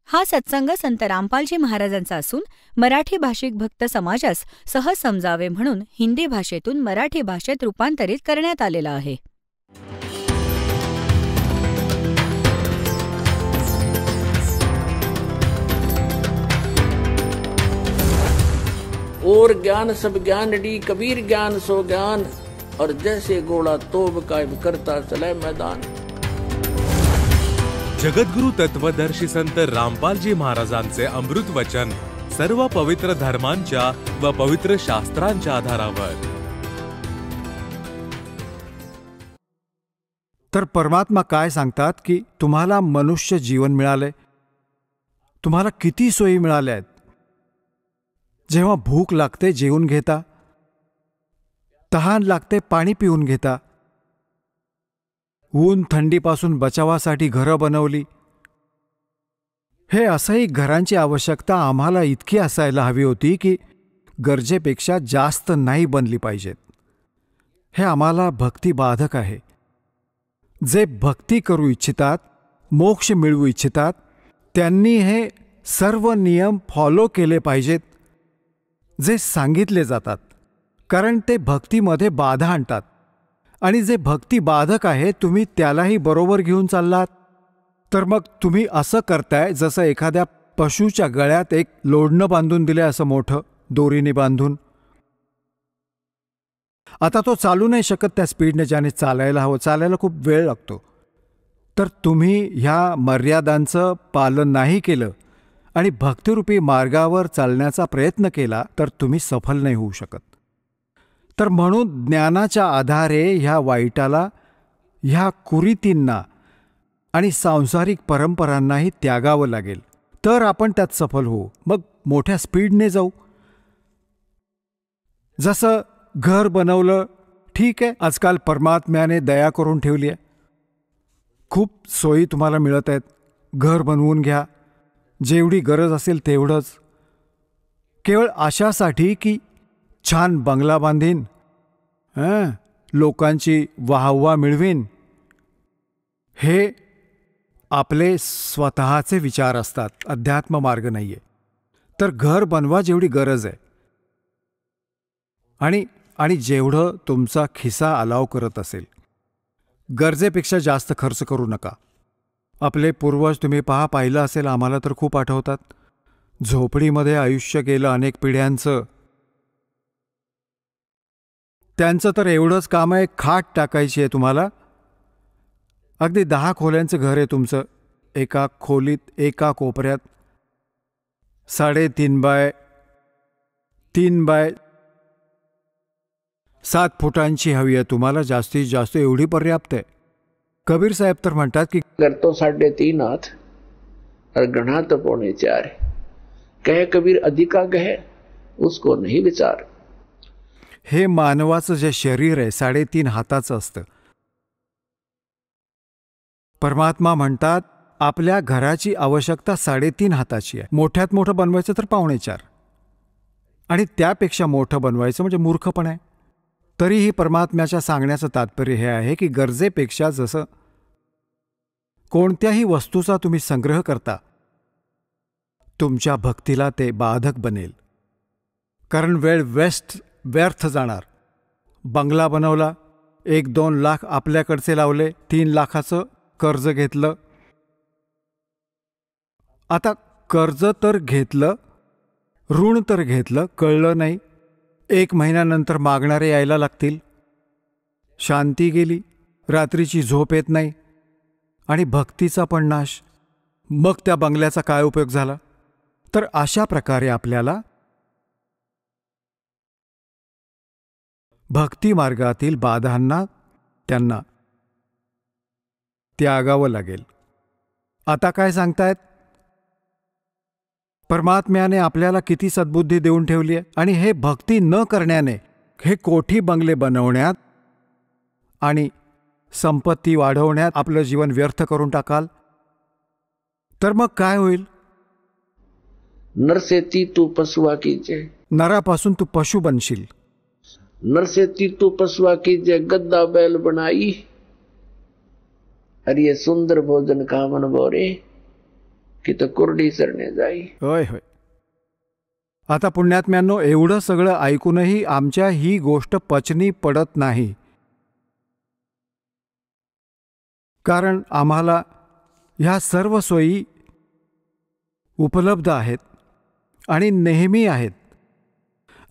हा सत्संग संत रामपालजी महाराजांचा असून मराठी भाषिक भक्त समाजास सहज समजावे म्हणून हिंदी भाषेतून मराठी भाषेत रूपांतरित करण्यात आलेला आहे. और ज्ञान सब ज्ञान डी कबीर ज्ञान सो ज्ञान और जैसे घोड़ा तोब कायम करता चले मैदान. जगद्गुरु तत्वदर्शी संत रामपालजी महाराजांचे अमृत वचन सर्व पवित्र धर्मांच्या व पवित्र शास्त्रांच्या आधारावर. तर परमात्मा काय सांगतात की तुम्हाला मनुष्य जीवन मिळाले, तुम्हाला किती सोयी मिळाल्या आहेत. जेव्हा भूक लागते जेवून घेता, तहान लागते पाणी पिऊन घेता, ऊन थंडीपासून बचावासाठी घरं बनवली. हे असंही घरांची आवश्यकता आम्हाला इतकी असायला हवी होती की गरजेपेक्षा जास्त नाही बनली पाहिजेत. हे आम्हाला भक्तिबाधक आहे. जे भक्ती करू इच्छितात, मोक्ष मिळवू इच्छितात, त्यांनी हे सर्व नियम फॉलो केले पाहिजेत जे सांगितले जातात, कारण ते भक्तीमध्ये बाधा आणतात. आणि जे भक्तिबाधक आहे तुम्ही त्यालाही बरोबर घेऊन चाललात तर मग तुम्ही असं करताय जसं एखाद्या पशुच्या गळ्यात एक लोढणं बांधून दिले, असं मोठं दोरीने बांधून. आता तो चालू नाही शकत त्या स्पीडने ज्याने चालायला हवं. चालायला खूप वेळ लागतो. तर तुम्ही ह्या मर्यादांचं पालन नाही केलं आणि भक्तिरूपी मार्गावर चालण्याचा प्रयत्न केला तर तुम्ही सफल नाही होऊ शकत. तर म्हणून ज्ञानाच्या आधारे ह्या वाईटाला, ह्या कुरीतींना आणि सांसारिक परंपरांनाही त्यागावं लागेल, तर आपण त्यात सफल होऊ. मग मोठ्या स्पीडने जाऊ. जसं घर बनवलं, ठीक आहे, आजकाल परमात्म्याने दया करून ठेवली आहे, खूप सोयी तुम्हाला मिळत आहेत. घर बनवून घ्या, जेवढी गरज असेल तेवढंच, केवळ अशासाठी की छान बंगला बांधीन, लोकांची वाहवा मिळवीन. हे आपले स्वतःचे विचार असतात, अध्यात्म मार्ग नाही आहे. तर घर बनवा जेवढी गरज आहे आणि जेवढं तुमचा खिसा अलाव करत असेल. गरजेपेक्षा जास्त खर्च करू नका. आपले पूर्वज तुम्ही पाहिलं असेल, आम्हाला तर खूप आठवतात. झोपडीमध्ये आयुष्य गेलं अनेक पिढ्यांचं. त्यांचं तर एवढंच काम आहे, खाट टाकायची आहे तुम्हाला. अगदी 10 खोल्यांचं घर आहे तुमचं. एका खोलीत एका कोपऱ्यात 3.5 बाय 3 बाय 7 फुटांची हवी आहे तुम्हाला. जास्तीत जास्त एवढी पर्याप्त आहे. कबीर साहेब तर म्हणतात की घर तो 3.5 हाथ और गणा तो 4.25. कहे कबीर अधिका कहे उसको नहीं विचार. हे मानवाचं जे शरीर आहे 3.5 हाताचं असतं. परमात्मा म्हणतात आपल्या घराची आवश्यकता 3.5 हाताची आहे. मोठ्यात मोठं बनवायचं तर 4.25 आणि त्यापेक्षा मोठं बनवायचं म्हणजे मूर्खपण आहे. तरीही परमात्म्याच्या सांगण्याचं तात्पर्य हे आहे की गरजेपेक्षा जसं कोणत्याही वस्तूचा तुम्ही संग्रह करता, तुमच्या भक्तीला ते बाधक बनेल. कारण वेळ व्यर्थ जाणार. बंगला बनवला, 1-2 लाख आपल्याकडचे लावले, 3 लाखाचं कर्ज घेतलं. आता कर्ज तर घेतलं, ऋण तर घेतलं, कळलं नाही. 1 महिन्यानंतर मागणारे यायला लागतील. शांती गेली, रात्रीची झोप येत नाही आणि भक्तीचा पण नाश. मग त्या बंगल्याचा काय उपयोग झाला? तर अशा प्रकारे आपल्याला भक्ती मार्गातील बाधांना त्यांना त्यागावं लागेल. आता काय सांगतायत? परमात्म्याने आपल्याला किती सद्बुद्धी देऊन ठेवली आहे आणि हे भक्ती न करण्याने हे कोठी बंगले बनवण्यात आणि संपत्ती वाढवण्यात आपलं जीवन व्यर्थ करून टाकाल तर मग काय होईल? नर से तू पशुआ कीजिए. नरापासून तू पशु बनशील. नर से तू पशुआ कीजिए गद्दा बैल बनाई. अरे सुंदर भोजन का मन बोरे की तर कोरडी सरणे जाई. होय होय. आता पुण्यात्म्यांनो, एवढं सगळं ऐकूनही आमच्या ही गोष्ट पचनी पडत नाही. कारण आम्हाला ह्या सर्व सोयी उपलब्ध आहेत आणि नेहमी आहेत,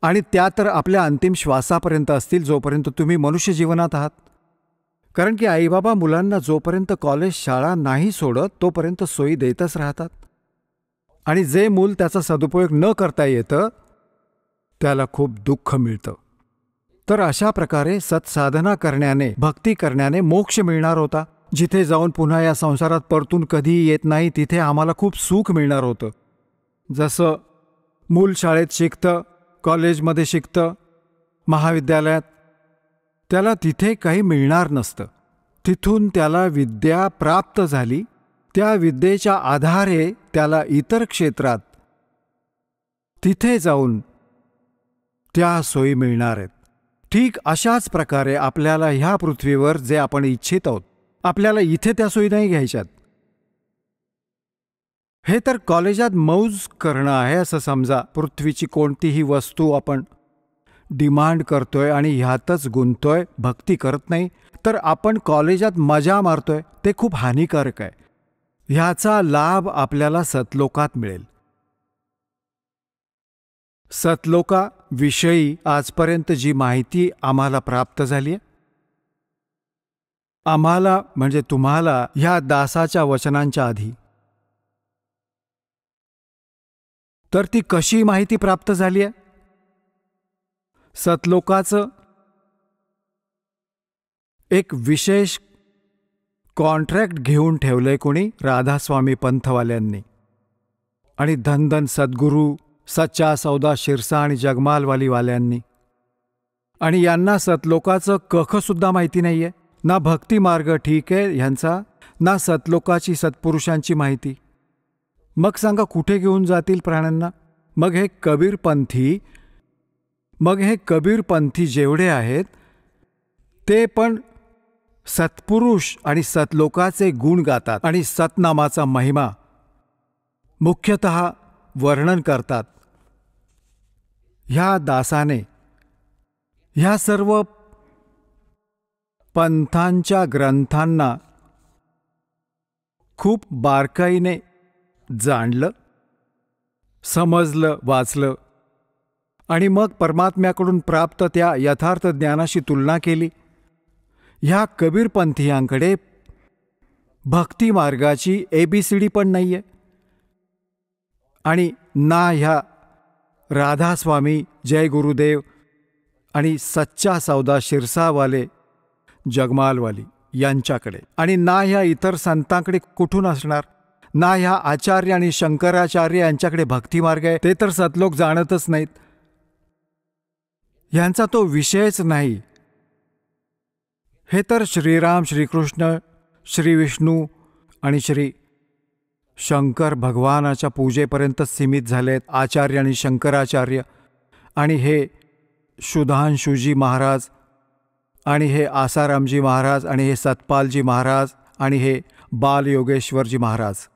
आणि त्या तर आपल्या अंतिम श्वासापर्यंत असतील, जोपर्यंत तुम्ही मनुष्य जीवनात आहात. कारण की आईबाबा मुलांना जोपर्यंत कॉलेज शाळा नाही सोडत तोपर्यंत सोयी देतच राहतात. आणि जे मूल त्याचा सदुपयोग न करता येतं त्याला खूप दुःख मिळतं. तर अशा प्रकारे सत्साधना करण्याने, भक्ती करण्याने मोक्ष मिळणार होता. जिथे जाऊन पुन्हा या संसारात परतून कधीही येत नाही, तिथे आम्हाला खूप सुख मिळणार होतं. जसं मूल शाळेत शिकतं, कॉलेजमध्ये शिकतं, महाविद्यालयात, त्याला तिथे काही मिळणार नसतं. तिथून त्याला विद्या प्राप्त झाली, त्या विद्येच्या आधारे त्याला इतर क्षेत्रात तिथे जाऊन त्या सोयी मिळणार आहेत. ठीक अशाच प्रकारे आपल्याला ह्या पृथ्वीवर जे आपण इच्छित आहोत, आपल्याला इथे त्या सोयी नाही घ्यायच्यात. हे तर कॉलेजात मौज करणं आहे असं समजा. पृथ्वीची कोणतीही वस्तू आपण डिमांड करतोय आणि ह्यातच गुंततोय, भक्ती करत नाही, तर आपण कॉलेजात मजा मारतोय. ते खूप हानिकारक आहे. ह्याचा लाभ आपल्याला सतलोकात मिळेल. सतलोकाविषयी आजपर्यंत जी माहिती आम्हाला प्राप्त झाली आहे, आम्हाला म्हणजे तुम्हाला, ह्या दासाच्या वचनांच्या आधी, तर ती कशी माहिती प्राप्त झाली आहे? सतलोकाचं एक विशेष कॉन्ट्रॅक्ट घेऊन ठेवलंय कोणी? राधास्वामी पंथवाल्यांनी. आणि धन सद्गुरू, सच्चा सौदा शिरसा आणि जगमालवालीवाल्यांनी. आणि यांना सतलोकाचं कखसुद्धा माहिती नाही आहे. ना भक्ती मार्ग ठीक आहे ह्यांचा, ना सतलोकाची, सत्पुरुषांची माहिती. मग सांगा कुठे घेऊन जातील प्राण्यांना? मग हे कबीरपंथी जेवढे आहेत ते पण सत्पुरुष आणि सतलोकाचे गुण गातात आणि सतनामाचा महिमा मुख्यतः वर्णन करतात. ह्या दासाने ह्या सर्व पंथांच्या ग्रंथांना खूप बारकाईने जाणलं, समजलं, वाचलं आणि मग परमात्म्याकडून प्राप्त त्या यथार्थ ज्ञानाशी तुलना केली. ह्या कबीरपंथीयांकडे भक्ती मार्गाची ABCD पण नाही आहे, आणि ना ह्या राधास्वामी, जय गुरुदेव आणि सच्चा सौदा शिरसावाले, जगमालवाली यांच्याकडे, आणि ना ह्या इतर संतांकडे कुठून असणार? ना ह्या आचार्य आणि शंकराचार्य यांच्याकडे भक्तिमार्ग आहे, ते तर सतलोक जाणतच नाहीत. ह्यांचा तो विषयच नाही. हे तर श्रीराम, श्रीकृष्ण, श्री विष्णू आणि श्री शंकर भगवानाच्या पूजेपर्यंत सीमित झालेत, आचार्य आणि शंकराचार्य. आणि हे सुधांशुजी महाराज, आणि हे आसारामजी महाराज, आणि हे सतपालजी महाराज, आणि हे बालयोगेश्वरजी महाराज,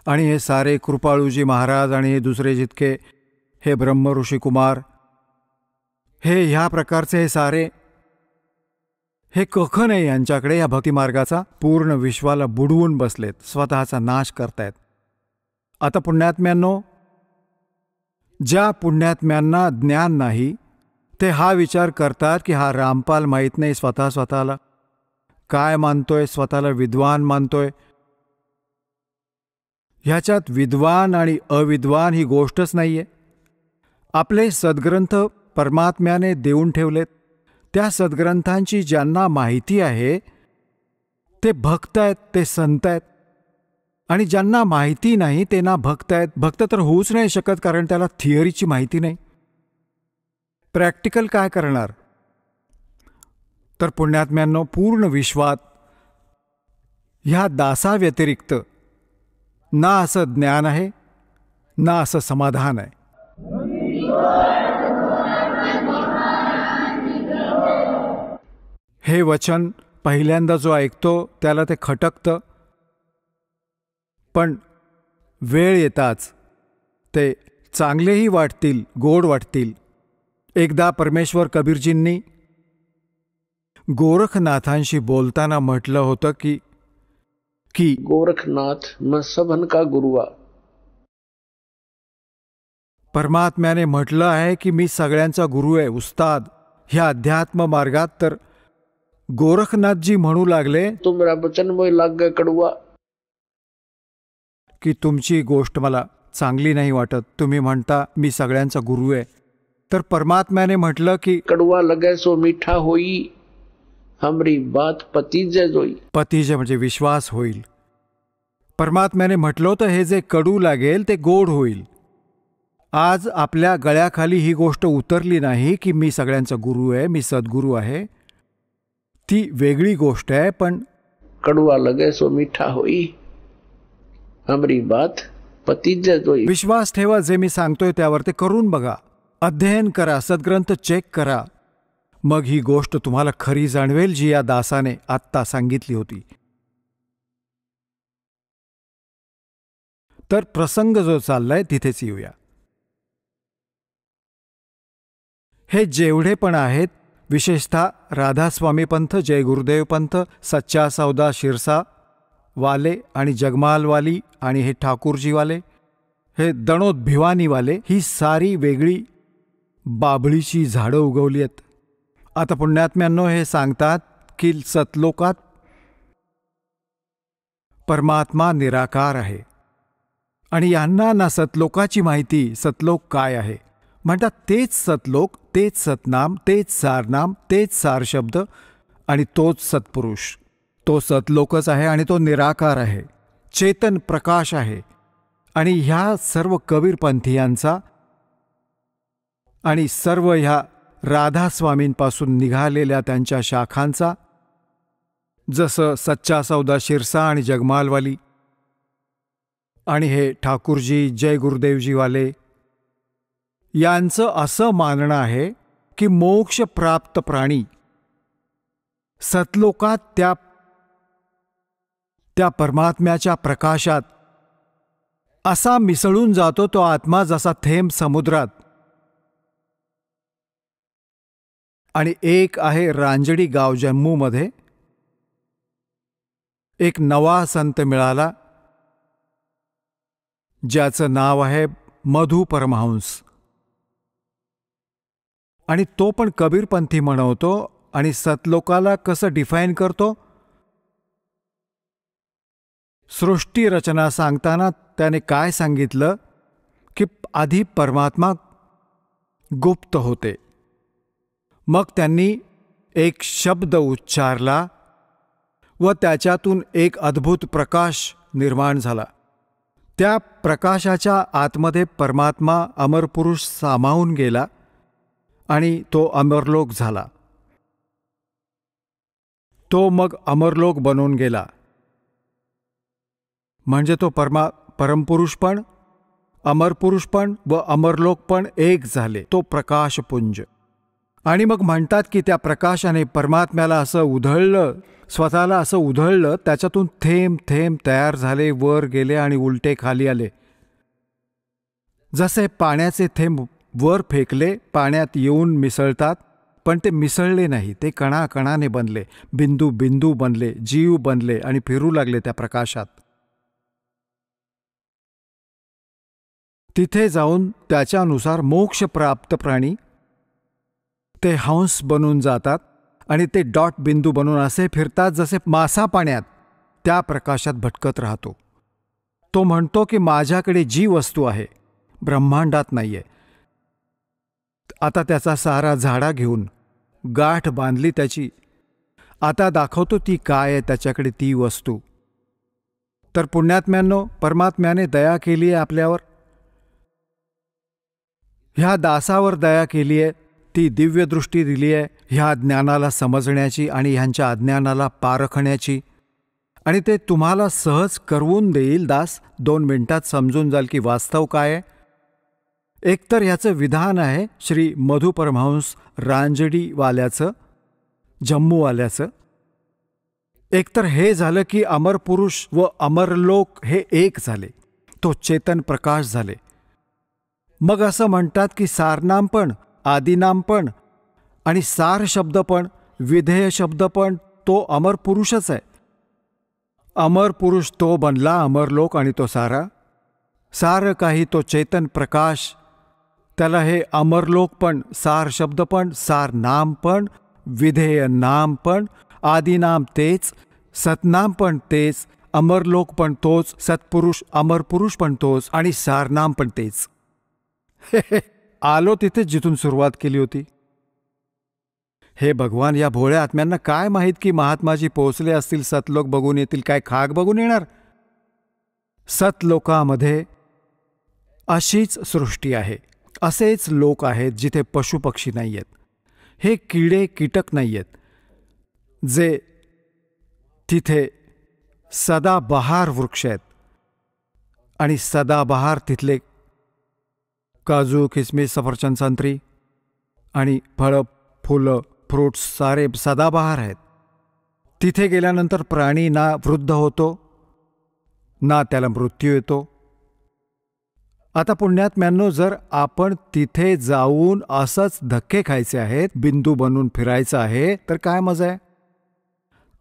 आणि हे सारे कृपाळूजी महाराज, आणि हे दुसरे जितके, हे ब्रह्मऋषी कुमार, हे ह्या प्रकारचे हे सारे, हे कख नाही यांच्याकडे या भक्तिमार्गाचा. पूर्ण विश्वाला बुडवून बसलेत, स्वतःचा नाश करतायत. आता पुण्यात्म्यांनो, ज्या पुण्यात्म्यांना ज्ञान नाही ते हा विचार करतात की हा रामपाल माहीत नाही स्वतःला काय मानतोय, स्वतःला विद्वान मानतोय. ह्याच्यात विद्वान आणि अविद्वान ही गोष्टच नाहीये. आपले सद्ग्रंथ परमात्म्याने देऊन ठेवलेत. त्या सद्ग्रंथांची ज्यांना माहिती आहे ते भक्त आहेत, ते संत आहेत. आणि ज्यांना माहिती नाही ते ना भक्त आहेत. भक्त तर होऊच नाही शकत, कारण त्याला थिअरीची माहिती नाही. प्रॅक्टिकल काय करणार? तर पुण्यात्म्यांनो, पूर्ण विश्वात ह्या दासाव्यतिरिक्त ना असं ज्ञान आहे, ना असं समाधान आहे. हे वचन पहिल्यांदा जो ऐकतो त्याला ते खटकतं, पण वेळ येताच ते चांगलेही वाटतील, गोड वाटतील. एकदा परमेश्वर कबीरजींनी गोरखनाथांशी बोलताना म्हटलं होतं की गोरखनाथ मैं सबन का गुरुआ. परमात्म्याने म्हटलं आहे की मी सगळ्यांचा गुरु आहे, उस्ताद. ह्या अध्यात्म मार्गात तर गोरखनाथजी म्हणू लागले, तुम मेरा वचन मोय लाग गए कड़ुआ. की तुमची गोष्ट मला चांगली नाही वाटत. तुम्ही म्हणता मी सगळ्यांचा गुरु आहे. तर परमात्म्याने म्हटलं की कड़ुआ लगे सो मीठा होई, हमरी बात पतीजे जोई. पतीजे म्हणजे विश्वास होईल. परमात्म्याने म्हटलं तर हे जे कडू लागेल ते गोड होईल. आज आपल्या गळ्याखाली ही गोष्ट उतरली नाही की मी सगळ्यांचा गुरु आहे, मी सद्गुरू आहे. ती वेगळी गोष्ट आहे. पण कड़ुआ लगे सो मीठा होई, हमरी बात पतीजे जोई. विश्वास ठेवा, जे मी सांगतोय त्यावर ते करून बघा. अध्ययन करा, सद्ग्रंथ चेक करा. मग ही गोष्ट तुम्हाला खरी जाणवेल जी या दासाने आत्ता सांगितली होती. तर प्रसंग जो चाललाय तिथेच येऊया. हे जेवढे पण आहेत, विशेषतः राधास्वामी पंथ, जय गुरुदेव पंथ, सच्चा सौदा शिरसा वाले आणि जगमालवाली आणि हे ठाकूरजीवाले, हे दणोद भिवानीवाले, ही सारी वेगळी बाबळीची झाडं उगवली आहेत. आता पुण्यात्म्यांनो हे सांगतात की सतलोकात परमात्मा निराकार आहे आणि यांना ना सतलोकाची माहिती, सतलोक काय आहे. म्हणतात तेच सतलोक, तेच सतनाम, तेच सारनाम, तेच सार शब्द आणि तोच सत्पुरुष. तो सतलोकच आहे आणि तो निराकार आहे, चेतन प्रकाश आहे. आणि ह्या सर्व कबीरपंथीयांचा आणि सर्व ह्या राधास्वामींपासून निघालेल्या त्यांच्या शाखांचा, जसं सच्चा सौदा शिरसा आणि जगमालवाली आणि हे ठाकूरजी, जय गुरुदेवजीवाले, यांचं असं मानणं आहे की मोक्षप्राप्त प्राणी सतलोकात त्या परमात्म्याच्या प्रकाशात असा मिसळून जातो, तो आत्मा जसा थेंब समुद्रात. आणि एक आहे रांजडी गाव जम्मूमध्ये, एक नवा संत मिळाला ज्याचं नाव आहे मधु परमहंस. आणि तो पण कबीरपंथी म्हणवतो. आणि सतलोकाला कसं डिफाईन करतो, सृष्टी रचना सांगताना त्याने काय सांगितलं की आधी परमात्मा गुप्त होते, मग त्यांनी एक शब्द उच्चारला व त्याच्यातून एक अद्भुत प्रकाश निर्माण झाला. त्या प्रकाशाच्या आतमध्ये परमात्मा अमरपुरुष सामावून गेला आणि तो अमरलोक झाला. तो मग अमरलोक बनून गेला. म्हणजे तो परमपुरुष पण, अमरपुरुष पण व अमरलोक पण एक झाले, तो प्रकाशपुंज. आणि मग म्हणतात की त्या प्रकाशाने परमात्म्याला असं उधळलं, स्वतःला असं उधळलं, त्याच्यातून थेंब थेंब तयार झाले, वर गेले आणि उलटे खाली आले. जसे पाण्याचे थेंब वर फेकले, पाण्यात येऊन मिसळतात, पण ते मिसळले नाही, ते कणाकणाने बनले, बिंदू बिंदू बनले, जीव बनले आणि फिरू लागले त्या प्रकाशात. तिथे जाऊन त्याच्यानुसार मोक्षप्राप्त प्राणी ते हंस बनून जातात आणि ते डॉट बिंदू बनून असे फिरतात जसे मासा पाण्यात त्या प्रकाशात भटकत राहतो. तो म्हणतो की माझ्याकडे जी वस्तू आहे ब्रह्मांडात नाहीये. आता त्याचा सारा झाडा घेऊन गाठ बांधली त्याची, आता दाखवतो ती काय आहे त्याच्याकडे ती वस्तू. तर पुण्यात्म्यांनो, परमात्म्याने दया केली आहे आपल्यावर, ह्या दासावर दया केली आहे, ती दिव्यदृष्टी दिली आहे ह्या ज्ञानाला समजण्याची आणि ह्यांच्या अज्ञानाला पारखण्याची. आणि ते तुम्हाला सहज करवून देईल दास. 2 मिनिटात समजून जाल की वास्तव काय आहे. एकतर ह्याचं विधान आहे श्री मधु परमहंस रांजडीवाल्याचं, जम्मूवाल्याचं. एकतर हे झालं की अमरपुरुष व अमरलोक हे एक झाले. तो चेतन प्रकाश झाले. मग असं म्हणतात की सारनाम पण, आदिनाम पण आणि सार शब्द पण, विधेय शब्द पण तो अमर पुरुषच आहे. अमर पुरुष तो बनला अमरलोक आणि तो सारा. सार काही तो चेतन प्रकाश, त्याला हे अमरलोक पण, सार शब्द पण, सार नाम पण, विधेय नाम पण, आदिनाम तेच, सतनाम पण तेच, अमरलोक पण तोच, सत्पुरुष अमरपुरुष पण तोच आणि सारनाम पण तेच. आलो तिथे जिथून सुरुवात केली होती. हे भगवान, या भोळ्या आत्म्यांना काय माहीत की महात्माजी पोहोचले असतील, सतलोक बघून येतील, काय खाक बघून येणार. सतलोकामध्ये अशीच सृष्टी आहे, असेच लोक आहेत जिथे पशुपक्षी नाही आहेत, हे किडे कीटक नाही आहेत, जे तिथे सदाबहार वृक्ष आहेत आणि सदाबहार तिथले काजू, किसमिस, सफरचंद, संत्री आणि फळं, फुलं, फ्रूट्स सारे सदाबहार आहेत. तिथे गेल्यानंतर प्राणी ना वृद्ध होतो ना त्याला मृत्यू येतो. आता पुण्यात्म्यांनो, जर आपण तिथे जाऊन असंच धक्के खायचे आहेत, बिंदू बनून फिरायचं आहे, तर काय मजा आहे?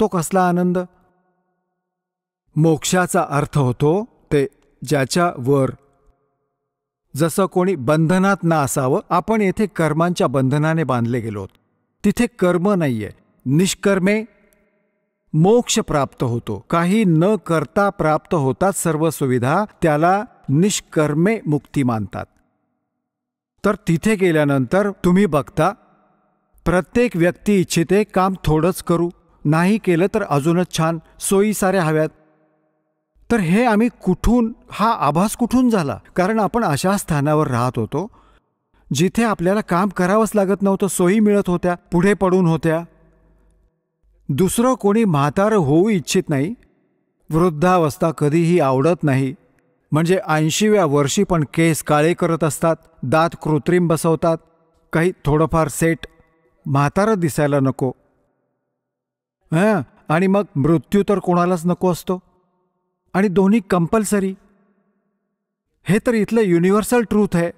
तो कसला आनंद? मोक्षाचा अर्थ होतो ते ज्याच्या वर. जसं कोणी बंधनात ना असावं, आपण येथे कर्मांच्या बंधनाने बांधले गेलोत. तिथे कर्म नाहीये, निष्कर्मे मोक्ष प्राप्त होतो. काही न करता प्राप्त होतात सर्व सुविधा, त्याला निष्कर्मे मुक्ती मानतात. तर तिथे गेल्यानंतर तुम्ही बघता, प्रत्येक व्यक्ती इच्छिते काम थोडंच करू, नाही केलं तर अजूनच छान, सोयी साऱ्या हव्यात. तर हे आम्ही कुठून, हा आभास कुठून झाला? कारण आपण अशा स्थानावर राहत होतो जिथे आपल्याला काम करावंच लागत नव्हतं, सोयी मिळत होत्या, पुढे पडून होत्या. दुसरं कोणी म्हातारं होऊ इच्छित नाही, वृद्धावस्था कधीही आवडत नाही. म्हणजे 80व्या वर्षी पण केस काळे करत असतात, दात कृत्रिम बसवतात, काही थोडंफार सेट, म्हातारं दिसायला नको. आणि मग मृत्यू तर कोणालाच नको असतो, आणि दोन्ही कंपल्सरी. हे तर इथलं युनिव्हर्सल ट्रूथ आहे.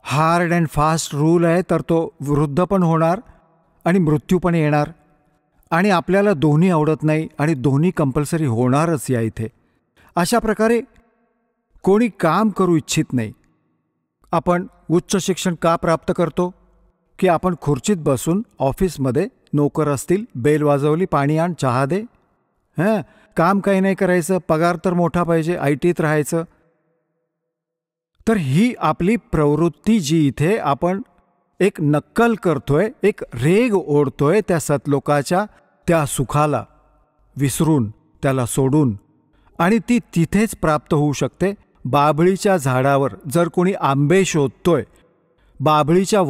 हार्ड अँड फास्ट रूल आहे, तर तो वृद्ध पण होणार आणि मृत्यू पण येणार. आणि आपल्याला दोन्ही आवडत नाही आणि दोन्ही कंपल्सरी होणारच या इथे. अशा प्रकारे कोणी काम करू इच्छित नाही. आपण उच्च शिक्षण का प्राप्त करतो? की आपण खुर्चीत बसून ऑफिसमध्ये नोकर असतील, बेल वाजवली, पाणी आण, चहा दे, काम काही नाही करायचं, पगार तर मोठा पाहिजे, ITत राहायचं. तर ही आपली प्रवृत्ती जी इथे आपण एक नक्कल करतोय, एक रेग ओढतोय त्या सतलोकाच्या, त्या सुखाला विसरून, त्याला सोडून, आणि ती तिथेच प्राप्त होऊ शकते. बाभळीच्या झाडावर जर कोणी आंबे शोधतोय, बाभळीच्या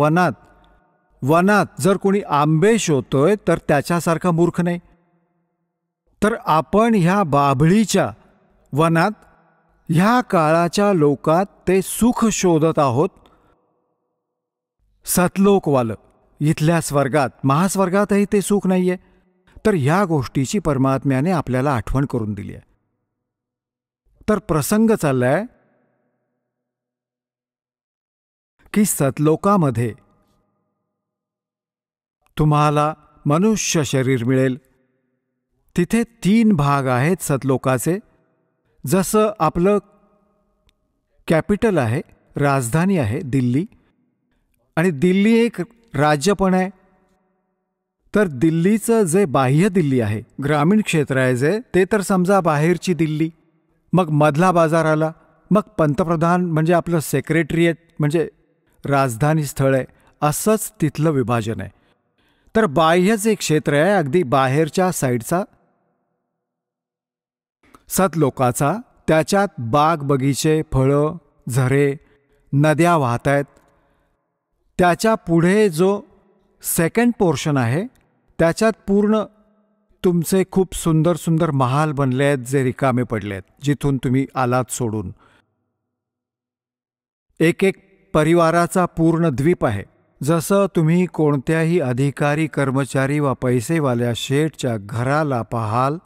वनात जर कोणी आंबे शोधतोय, तर त्याच्यासारखा मूर्ख नाही. तर आपण ह्या बाभळीच्या वनात, ह्या काळाच्या लोकात ते सुख शोधत आहोत. सतलोकवालं, इथल्या स्वर्गात, महास्वर्गातही ते सुख नाहीये. तर ह्या गोष्टीची परमात्म्याने आपल्याला आठवण करून दिली आहे. तर प्रसंग चाललाय की सतलोकामध्ये तुम्हाला मनुष्य शरीर मिळेल. तिथे 3 भाग आहेत सतलोकाचे. जसं आपलं कॅपिटल आहे, राजधानी आहे दिल्ली, आणि दिल्ली एक राज्य पण आहे. तर दिल्लीचं जे बाह्य दिल्ली आहे, ग्रामीण क्षेत्र आहे जे, ते तर समजा बाहेरची दिल्ली. मग मधला बाजार आला, मग पंतप्रधान म्हणजे आपलं सेक्रेटरिएट म्हणजे राजधानी स्थळ आहे. असंच तिथलं विभाजन आहे. तर बाह्यच एक क्षेत्र आहे, अगदी बाहेरच्या साईडचा सतलोकाचा. त्याच्यात बाग बगीचे, फळं, झरे, नद्या वाहत आहेत. त्याच्या पुढे जो सेकंड पोर्शन आहे, त्याच्यात पूर्ण तुमचे खूप सुंदर सुंदर महाल बनले आहेत, जे रिकामे पडले आहेत, जिथून तुम्ही आलात सोडून. एक एक परिवाराचा पूर्ण द्वीप आहे. जसं तुम्ही कोणत्याही अधिकारी, कर्मचारी वा पैसेवाल्या शेठच्या घराला पाहाल,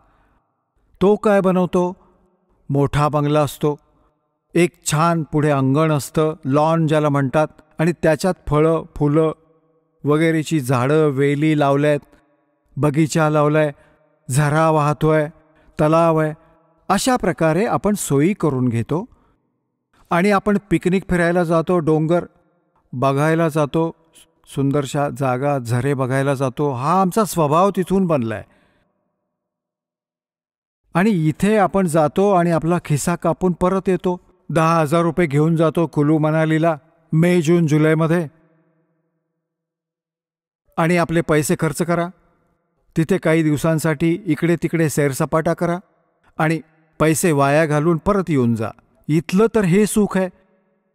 तो काय बनवतो? मोठा बंगला असतो, एक छान पुढे अंगण असतं, लॉन ज्याला म्हणतात, आणि त्याच्यात फळं फुलं वगैरेची झाडं वेली लावल्यात, बगीचा लावलाय, झरा वाहतोय, तलाव आहे. अशा प्रकारे आपण सोयी करून घेतो आणि आपण पिकनिक फिरायला जातो, डोंगर बघायला जातो, सुंदरशा जागा झरे बघायला जातो. हा आमचा स्वभाव तिथून बनलाय. आणि इथे आपण जातो आणि आपला खिसा कापून परत येतो. 10,000 रुपये घेऊन जातो कुलू मनालीला मे जून जुलैमध्ये, आणि आपले पैसे खर्च करा. तिथे काही दिवसांसाठी इकडे तिकडे सैरसपाटा करा आणि पैसे वाया घालून परत येऊन जा. इथलं तर हे सुख आहे.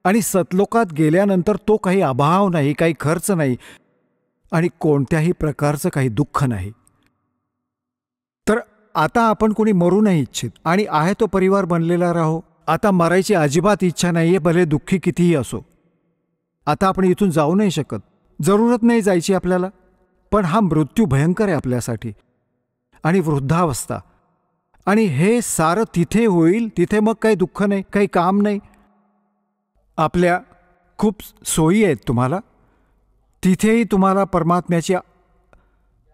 आणि सतलोकात गेल्यानंतर तो काही अभाव नाही, काही खर्च नाही आणि कोणत्याही प्रकारचं काही दुःख नाही. तर आता आपण कोणी मरू नाही इच्छित आणि आहे तो परिवार बनलेला राहो. आता मरायची अजिबात इच्छा नाहीये, भले दुःखी कितीही असो. आता आपण इथून जाऊ नाही शकत, जरूरत नाही जायची आपल्याला. पण हा मृत्यू भयंकर आहे आपल्यासाठी, आणि वृद्धावस्था, आणि हे सारं तिथे होईल. तिथे मग काही दुःख नाही, काही काम नाही. आपल्या खूप सोयी आहेत तुम्हाला. तिथेही तुम्हाला परमात्म्याची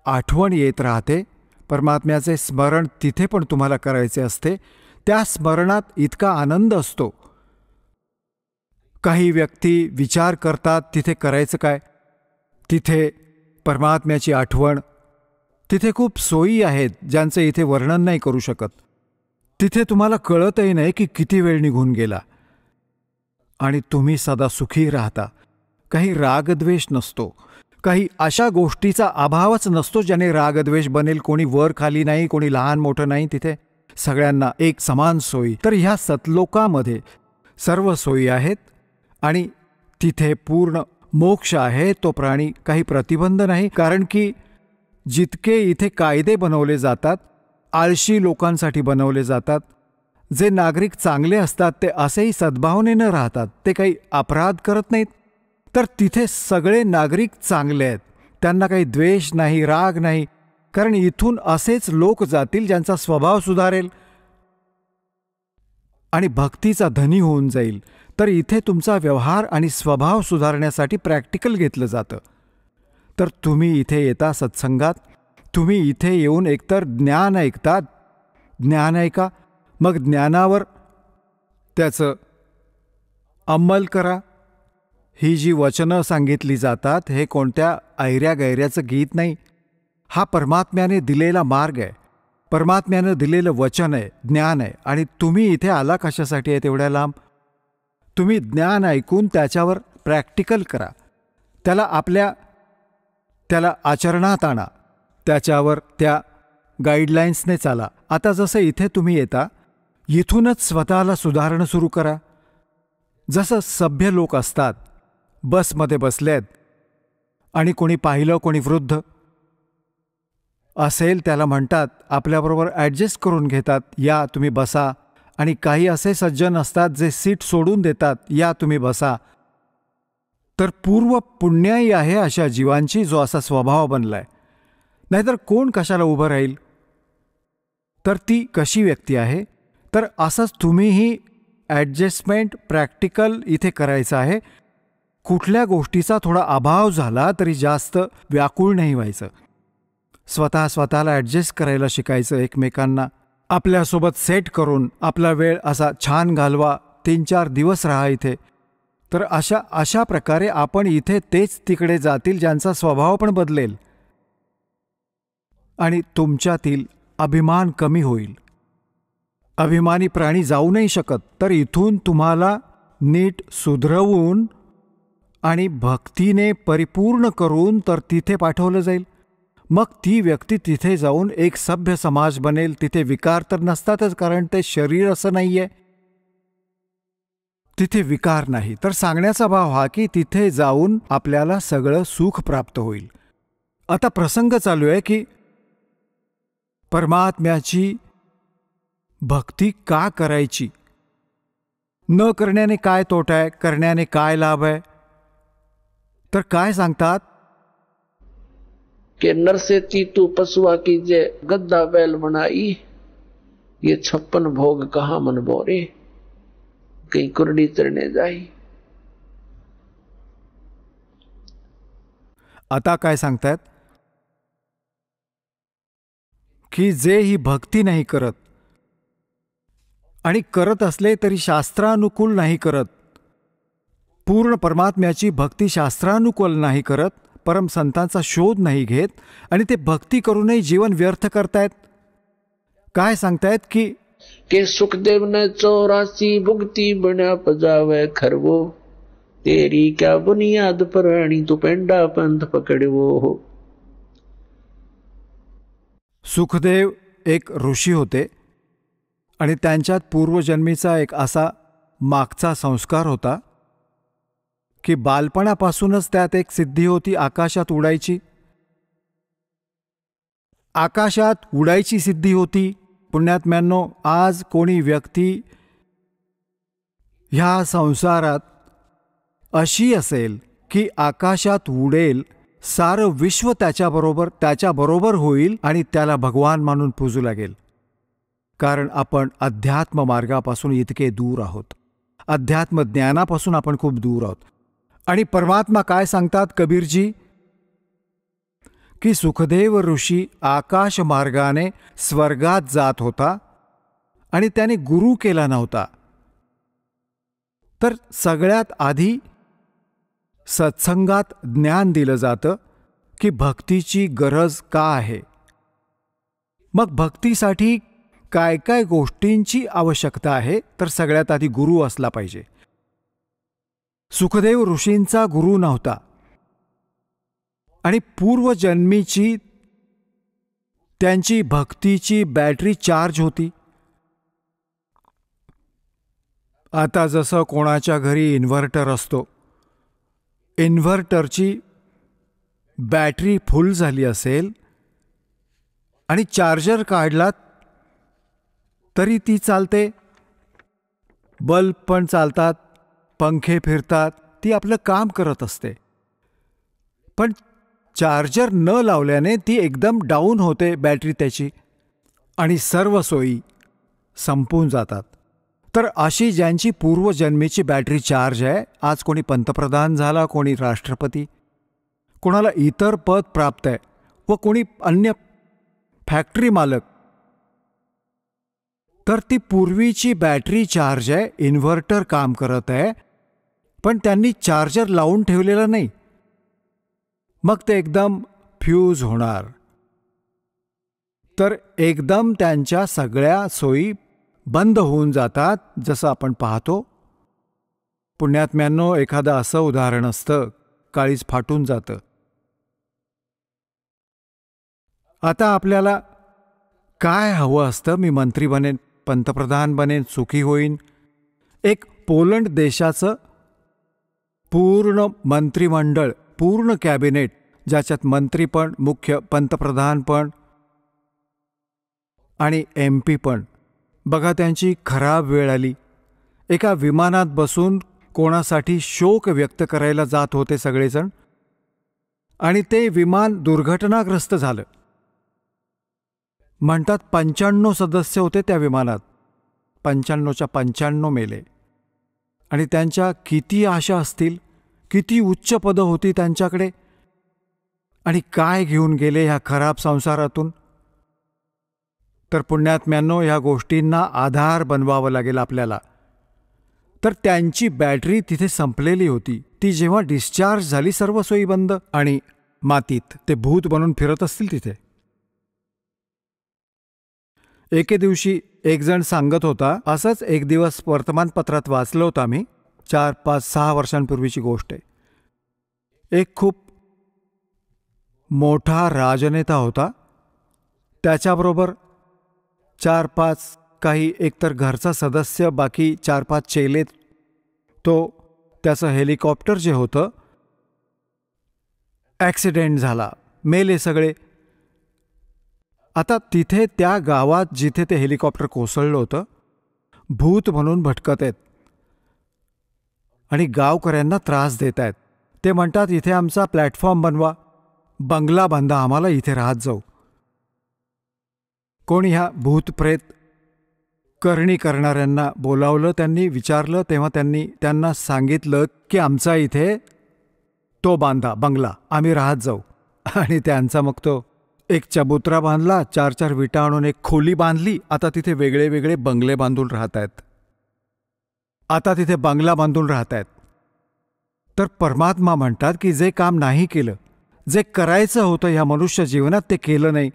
आठवण येत राहते. परमात्म्याचे स्मरण तिथे पण तुम्हाला करायचे असते. त्या स्मरणात इतका आनंद असतो. काही व्यक्ती विचार करतात तिथे करायचं काय, तिथे परमात्म्याची आठवण, तिथे खूप सोयी आहेत ज्यांचं इथे वर्णन नाही करू शकत. तिथे तुम्हाला कळतही नाही की किती वेळ निघून गेला, आणि तुम्ही सदा सुखी राहता. काही रागद्वेष नसतो, काही अशा गोष्टीचा अभावच नसतो ज्याने रागद्वेष बनेल. कोणी वर खाली नाही, कोणी लहान मोठं नाही. तिथे सगळ्यांना एक समान सोयी. तर ह्या सतलोकामध्ये सर्व सोयी आहेत आणि तिथे पूर्ण मोक्ष आहे. तो प्राणी काही प्रतिबंध नाही, कारण की जितके इथे कायदे बनवले जातात आळशी लोकांसाठी बनवले जातात. जे नागरिक चांगले असतात ते असेही सद्भावनेनं राहतात, ते काही अपराध करत नाहीत. तर तिथे सगळे नागरिक चांगले आहेत, त्यांना काही द्वेष नाही, राग नाही, कारण इथून असेच लोक जातील ज्यांचा स्वभाव सुधारेल आणि भक्तीचा धनी होऊन जाईल. तर इथे तुमचा व्यवहार आणि स्वभाव सुधारण्यासाठी प्रॅक्टिकल घेतलं जातं. तर तुम्ही इथे येता सत्संगात, तुम्ही इथे येऊन एकतर ज्ञान ऐकतात, ज्ञान ऐका, मग ज्ञानावर त्याचं अंमल करा. ही जी वचनं सांगितली जातात हे कोणत्या ऐऱ्या गैऱ्याचं गीत नाही. हा परमात्म्याने दिलेला मार्ग आहे, परमात्म्यानं दिलेलं वचन आहे, ज्ञान आहे. आणि तुम्ही इथे आला कशासाठी आहे तेवढ्या लांब? तुम्ही ज्ञान ऐकून त्याच्यावर प्रॅक्टिकल करा, त्याला आचरणात आणा, त्याच्यावर त्या गाईडलाईन्सने चाला. आता जसं इथे तुम्ही येता, इथूनच स्वतःला सुधारणं सुरू करा. जसं सभ्य लोक असतात, बसमध्ये बसलेत आणि कोणी पाहिलं, कोणी वृद्ध असेल त्याला म्हणतात, आपल्याबरोबर ॲडजस्ट करून घेतात, या तुम्ही बसा. आणि काही असे सज्जन असतात जे सीट सोडून देतात, या तुम्ही बसा. तर पूर्व पुण्याई आहे अशा जीवांची जो असा स्वभाव बनलाय. नाहीतर कोण कशाला उभं राहील? तर ती कशी व्यक्ती आहे? तर असंच तुम्हीही ॲडजस्टमेंट प्रॅक्टिकल इथे करायचं आहे. कुठल्या गोष्टीचा थोडा अभाव झाला तरी जास्त व्याकुळ नाही व्हायचं. स्वतःला ॲडजस्ट करायला शिकायचं, एकमेकांना आपल्यासोबत सेट करून आपला वेळ असा छान घालवा. 3-4 दिवस राहा इथे. तर अशा प्रकारे आपण इथे तेच तिकडे जातील ज्यांचा स्वभाव पण बदलेल आणि तुमच्यातील अभिमान कमी होईल. अभिमानी प्राणी जाऊ नाही शकत. तर इथून तुम्हाला नीट सुधरवून आणि भक्तीने परिपूर्ण करून तर तिथे पाठवलं जाईल. मग ती व्यक्ती तिथे जाऊन एक सभ्य समाज बनेल. तिथे विकार तर नसतातच, कारण ते शरीर असं नाहीये, तिथे विकार नाही. तर सांगण्याचा भाव हा की तिथे जाऊन आपल्याला सगळं सुख प्राप्त होईल. आता प्रसंग चालू आहे की परमात्म्याची भक्ती का करायची, न करण्याने काय तोटा आहे, करण्याने काय लाभ आहे. तर काय सांगतात कि नर से चीतू पशुआ कीजे, गद्दा बैल बनाई, ये 56 भोग कहाँ मन बोरे, कहीं कुरडी चरणे जाई. आता काय सांगतायत की जे ही भक्ती नाही करत आणि करत असले तरी शास्त्रानुकूल नाही करत, पूर्ण परमात्म्याची भक्ती शास्त्रानुकूल नाही करत, परम संतांचा शोध नाही घेत आणि ते भक्ती करूनही जीवन व्यर्थ करतायत. काय सांगतायत की सुखदेव ने 84 भुगती बना पजावे खरवो, तेरी क्या बुनियाद पर आणि तू पेंडा पंथ पकडवो. सुखदेव एक ऋषी होते आणि त्यांच्यात पूर्वजन्मीचा एक असा मागचा संस्कार होता की बालपणापासूनच त्यात एक सिद्धी होती आकाशात उडायची. आकाशात उडायची सिद्धी होती. पुण्यात्म्यांनो, आज कोणी व्यक्ती ह्या संसारात अशी असेल की आकाशात उडेल, सारं विश्व त्याच्याबरोबर होईल आणि त्याला भगवान मानून पूजू लागेल. कारण आपण अध्यात्म मार्गापासून इतके दूर आहोत, अध्यात्म ज्ञानापासून आपण खूप दूर आहोत. आणि परमात्मा काय सांगतात कबीरजी की सुखदेव ऋषी आकाश मार्गाने स्वर्गात जात होता आणि त्याने गुरु केला नव्हता. तर सगळ्यात आधी सत्संगात ज्ञान दिलं जातं की भक्तीची गरज का आहे. मग भक्तीसाठी काय काय गोष्टींची आवश्यकता आहे, तर सगळ्यात आधी गुरु असला पाहिजे. सुखदेव ऋषींचा गुरु नव्हता आणि पूर्वजन्मीची त्यांची भक्तीची बॅटरी चार्ज होती. आता जसं कोणाच्या घरी इन्व्हर्टर असतो, इन्व्हर्टरची बॅटरी फुल झाली असेल आणि चार्जर काढलात तरी ती चालते, बल्ब पण चालतात, पंखे फिरतात, ती आपलं काम करत असते. पण चार्जर न लावल्याने ती एकदम डाऊन होते बॅटरी त्याची आणि सर्व सोयी संपून जातात. तर अशी ज्यांची पूर्वजन्मीची बॅटरी चार्ज आहे, आज कोणी पंतप्रधान झाला, कोणी राष्ट्रपती, कोणाला इतर पद प्राप्त आहे व कोणी अन्य फॅक्टरी मालक, तर ती पूर्वीची बॅटरी चार्ज आहे, इन्व्हर्टर काम करत आहे, पण त्यांनी चार्जर लावून ठेवलेला नाही. मग ते एकदम फ्यूज होणार. तर एकदम त्यांच्या सगळ्या सोयी बंद होऊन जातात. जसं आपण पाहतो पुण्यात्म्यांनो, एखादं असं उदाहरण असतं, काळीज फाटून जातं. आता आपल्याला काय हवं असतं? मी मंत्री बनेन, पंतप्रधान बनेन, सुखी होईन. एक पोलंड देशाचं पूर्ण मंत्रिमंडळ, पूर्ण कॅबिनेट, ज्याच्यात मंत्री पण, मुख्य पंतप्रधान पण आणि MP पण. बघा, त्यांची खराब वेळ आली. एका विमानात बसून कोणासाठी शोक व्यक्त करायला जात होते सगळेजण आणि ते विमान दुर्घटनाग्रस्त झालं. म्हणतात 95 सदस्य होते त्या विमानात, 95च्या 95 मेले. आणि त्यांच्या किती आशा असतील, किती उच्च पदं होती त्यांच्याकडे, आणि काय घेऊन गेले ह्या खराब संसारातून. तर पुण्यात्म्यांनो, ह्या गोष्टींना आधार बनवावं लागेल आपल्याला. तर त्यांची बॅटरी तिथे संपलेली होती. ती जेव्हा डिस्चार्ज झाली, सर्व सोयी बंद आणि मातीत ते भूत बनून फिरत असतील तिथे. एके दिवशी एक जण सांगत होता, असंच एक दिवस वर्तमानपत्रात वाचलं होतं आम्ही, 4, 5, 6 वर्षांपूर्वीची गोष्ट आहे. एक खूप मोठा राजनेता होता, त्याच्याबरोबर 4-5 काही एकतर घरचा सदस्य, बाकी 4-5 चेले. त्याचं हेलिकॉप्टर जे होतं, ॲक्सिडेंट झाला, मेले सगळे. आता तिथे त्या गावात जिथे ते हेलिकॉप्टर कोसळलं होतं, भूत म्हणून भटकत आहेत आणि गावकऱ्यांना त्रास देत आहेत. ते म्हणतात, इथे आमचा प्लॅटफॉर्म बनवा, बंगला बांधा, आम्हाला इथे राहत जाऊ. कोणी ह्या भूत प्रेत करणी करणाऱ्यांना बोलावलं. त्यांनी विचारलं तेव्हा त्यांनी त्यांना सांगितलं की आमचा इथे तो बांधा बंगला, आम्ही राहत जाऊ. आणि त्यांचा मग तो एक चबुतरा बांधला, 4-4 विटा आणून एक खोली बांधली. आता तिथे वेगळे वेगळे बंगले बांधून राहत आहेत. आता तिथे बंगला बांधून राहत आहेत. तर परमात्मा म्हणतात की जे काम नाही केलं, जे करायचं होतं ह्या मनुष्य जीवनात ते केलं नाही,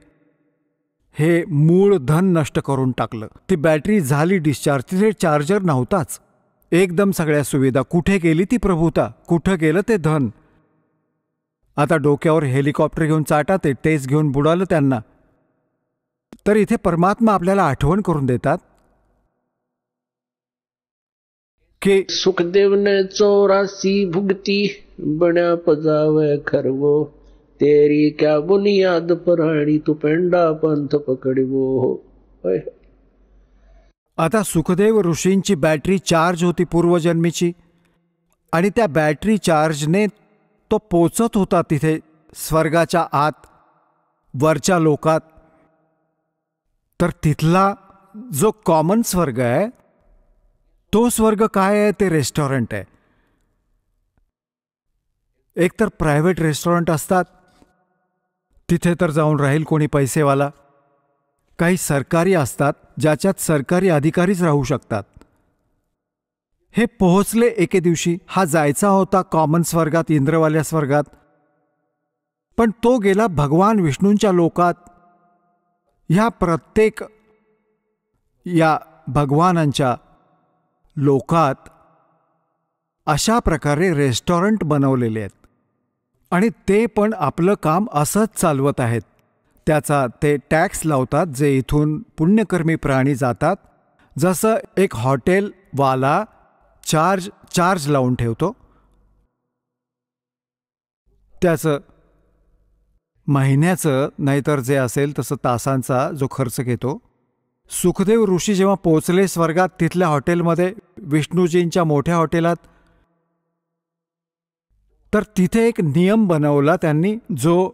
हे मूळ धन नष्ट करून टाकलं. ती बॅटरी झाली डिस्चार्ज, तिथे चार्जर नव्हताच. एकदम सगळ्या सुविधा कुठे गेली ती प्रभुता, कुठं गेलं ते धन. आता डोक्यावर हेलिकॉप्टर घेऊन चाटा, ते टेस्ट घेऊन बुडालं त्यांना. तर इथे परमात्मा आपल्याला आठवण करून देतात की सुखदेव ने 84 भुगती बन्या पजावे खरवो, तेरी क्या बुनियाद पराणी तू पेंडा पंथ पकडवो. आता सुखदेव ऋषींची बॅटरी चार्ज होती पूर्वजन्मीची, आणि त्या बॅटरी चार्जने तो पोचत होता तिथे स्वर्गाच्या आत, वरच्या लोकात. तर तिथला जो कॉमन स्वर्ग आहे, तो स्वर्ग काय आहे, ते रेस्टॉरंट आहे. एकतर प्रायव्हेट रेस्टॉरंट असतात, तिथे तर जाऊन राहील कोणी पैसेवाला. काही सरकारी असतात, ज्याच्यात सरकारी अधिकारीच राहू शकतात. हे पोहोचले एके दिवशी. हा जायचा होता कॉमन स्वर्गात, इंद्रवाल्या स्वर्गात, पण तो गेला भगवान विष्णूंच्या लोकात. ह्या प्रत्येक या भगवानांच्या लोकात अशा प्रकारे रेस्टॉरंट बनवलेले आहेत, आणि ते पण आपलं काम असंच चालवत आहेत. त्याचा ते टॅक्स लावतात, जे इथून पुण्यकर्मी प्राणी जातात. जसं एक हॉटेलवाला चार्ज लावून ठेवतो, त्याचं महिन्याचं नाहीतर जे असेल तसं तासांचा जो खर्च घेतो. सुखदेव ऋषी जेव्हा पोचले स्वर्गात, तिथल्या हॉटेलमध्ये, विष्णूजींच्या मोठ्या हॉटेलात, तर तिथे एक नियम बनवला त्यांनी, जो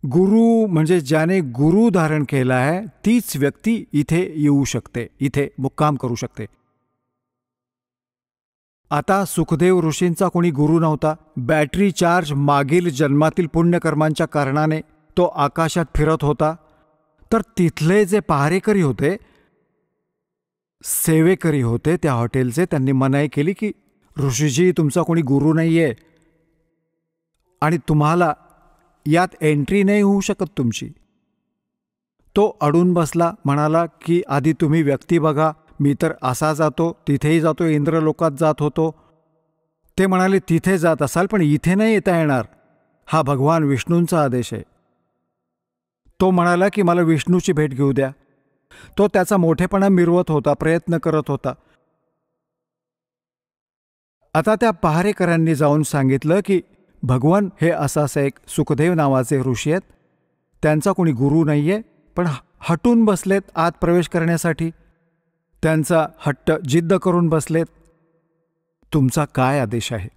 गुरु म्हणजे ज्याने गुरु धारण केला आहे तीच व्यक्ती इथे येऊ शकते, इथे मुक्काम करू शकते. आता सुखदेव ऋषींचा कोणी गुरु नव्हता. बॅटरी चार्ज मागील जन्मातील पुण्यकर्मांच्या कारणाने तो आकाशात फिरत होता. तर तिथले जे पहारेकरी होते, सेवेकरी होते त्या हॉटेलचे, त्यांनी मनाई केली की ऋषीजी, तुमचा कोणी गुरु नाहीये आणि तुम्हाला यात एंट्री नाही होऊ शकत तुमची. तो अडून बसला, म्हणाला की आधी तुम्ही व्यक्ती बघा, मी तर असा जातो, तिथेही जातो, इंद्रलोकात जात होतो. ते म्हणाले तिथे जात असाल, पण इथे नाही येता येणार, हा भगवान विष्णूंचा आदेश आहे. तो म्हणाला की मला विष्णूची भेट घेऊ द्या. तो त्याचा मोठेपणा मिरवत होता, प्रयत्न करत होता. आता त्या पहारेकरांनी जाऊन सांगितलं की भगवान हे असं एक सुखदेव नावाचे ऋषी आहेत, त्यांचा कोणी गुरु नाहीये, पण हटून बसलेत आत प्रवेश करण्यासाठी. त्यांचा हट्ट जिद्द करून बसलेत. तुमचा काय आदेश आहे?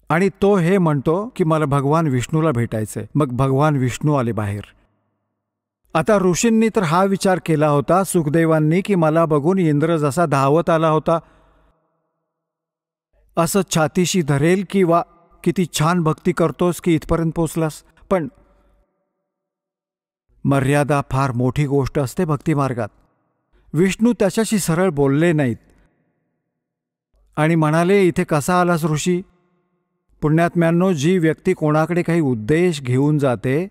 आणि तो हे म्हणतो की मला भगवान विष्णूला भेटायचंय. मग भगवान विष्णू आले बाहेर. आता ऋषींनी तर हा विचार केला होता सुखदेवांनी की मला बघून इंद्र जसा धावत आला होता, असं छातीशी धरेल की वा किती छान भक्ती करतोस की इथपर्यंत पोचलास. पण मर्यादा फार मोठी गोष्ट असते भक्तिमार्गात. विष्णू त्याच्याशी सरळ बोलले नाहीत आणि म्हणाले, इथे कसा आलास ऋषी? पुण्यात्म्यांनो, जी व्यक्ती कोणाकडे काही उद्देश घेऊन जाते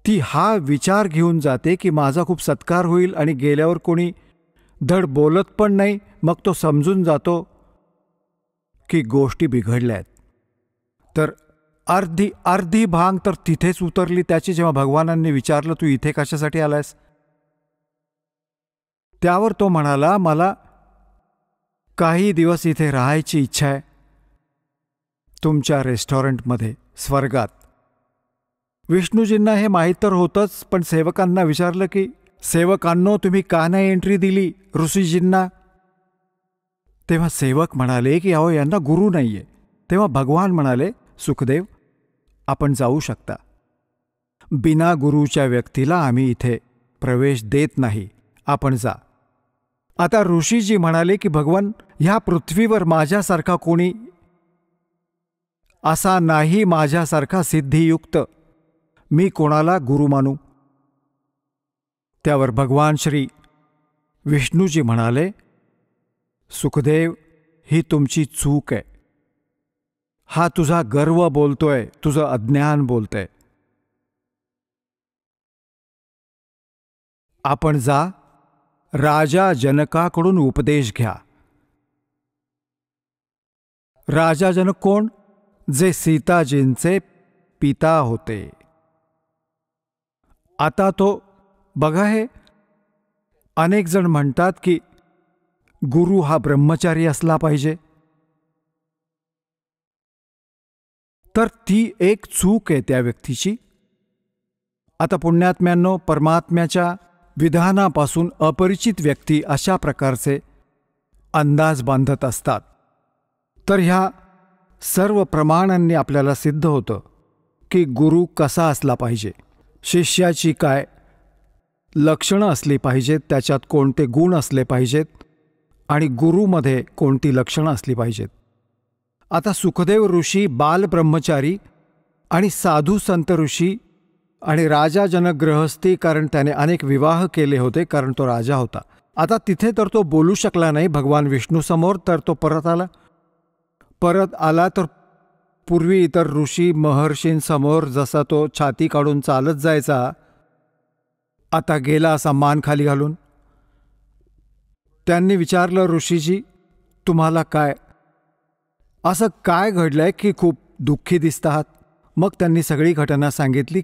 ती हा विचार घेऊन जाते की माझा खूप सत्कार होईल, आणि गेल्यावर कोणी धड बोलत पण नाही, मग तो समजून जातो की गोष्टी बिघडल्यात. तर अर्धी भांग तर तिथेच उतरली त्याची, जेव्हा भगवानांनी विचारलं तू इथे कशासाठी आलायस. त्यावर तो म्हणाला, मला काही दिवस इथे राहायची इच्छा आहे, तुमच्या रेस्टॉरंटमध्ये स्वर्गात. विष्णूजींना हे माहीत तर होतंच, पण सेवकांना विचारलं की सेवकांनो, तुम्ही का नाही एंट्री दिली ऋषीजींना? तेव्हा सेवक म्हणाले की अहो, यांना गुरु नाहीये. तेव्हा भगवान म्हणाले, सुखदेव, आपण जाऊ शकता. बिना गुरुच्या व्यक्तीला आम्ही इथे प्रवेश देत नाही. आपण जा. आता ऋषीजी म्हणाले की भगवान, ह्या पृथ्वीवर माझ्यासारखा कोणी असा नाही, माझ्यासारखा सिद्धियुक्त. मी कोणाला गुरु मानू? त्यावर भगवान श्री विष्णूजी म्हणाले, सुखदेव, ही तुमची चूक आहे. हा तुझा गर्व बोलतोय, तुझं अज्ञान बोलतंय. आपण जा, राजा जनकाकडून उपदेश घ्या. राजा जनक कोण? जे सीताजींचे पिता होते. आता तो बघा, हे अनेक जण म्हणतात की गुरु हा ब्रह्मचारी असला पाहिजे. तर ती एक चूक आहे त्या व्यक्तीची. आता पुण्यात्म्यांनो, परमात्म्याच्या विधानापासून अपरिचित व्यक्ती अशा प्रकारचे अंदाज बांधत असतात. तर ह्या सर्व प्रमाणांनी आपल्याला सिद्ध होतं की गुरु कसा असला पाहिजे, शिष्याची काय लक्षणं असली पाहिजेत, त्याच्यात कोणते गुण असले पाहिजेत आणि गुरुमध्ये कोणती लक्षणं असली पाहिजेत. आता सुखदेव ऋषी बालब्रह्मचारी आणि साधू संत ऋषी आणि राजा जनक गृहस्थी, कारण त्याने अनेक विवाह केले होते, कारण तो राजा होता. आता तिथे तर तो बोलू शकला नाही भगवान विष्णूसमोर, तर तो परत आला तर पूर्वी इतर ऋषी महर्षींसमोर जसा तो छाती काढून चालत जायचा, आता गेला असा मान खाली घालून. त्यांनी विचारलं, ऋषीजी तुम्हाला काय, असं काय घडलंय की खूप दुःखी दिसत आहात? मग त्यांनी सगळी घटना सांगितली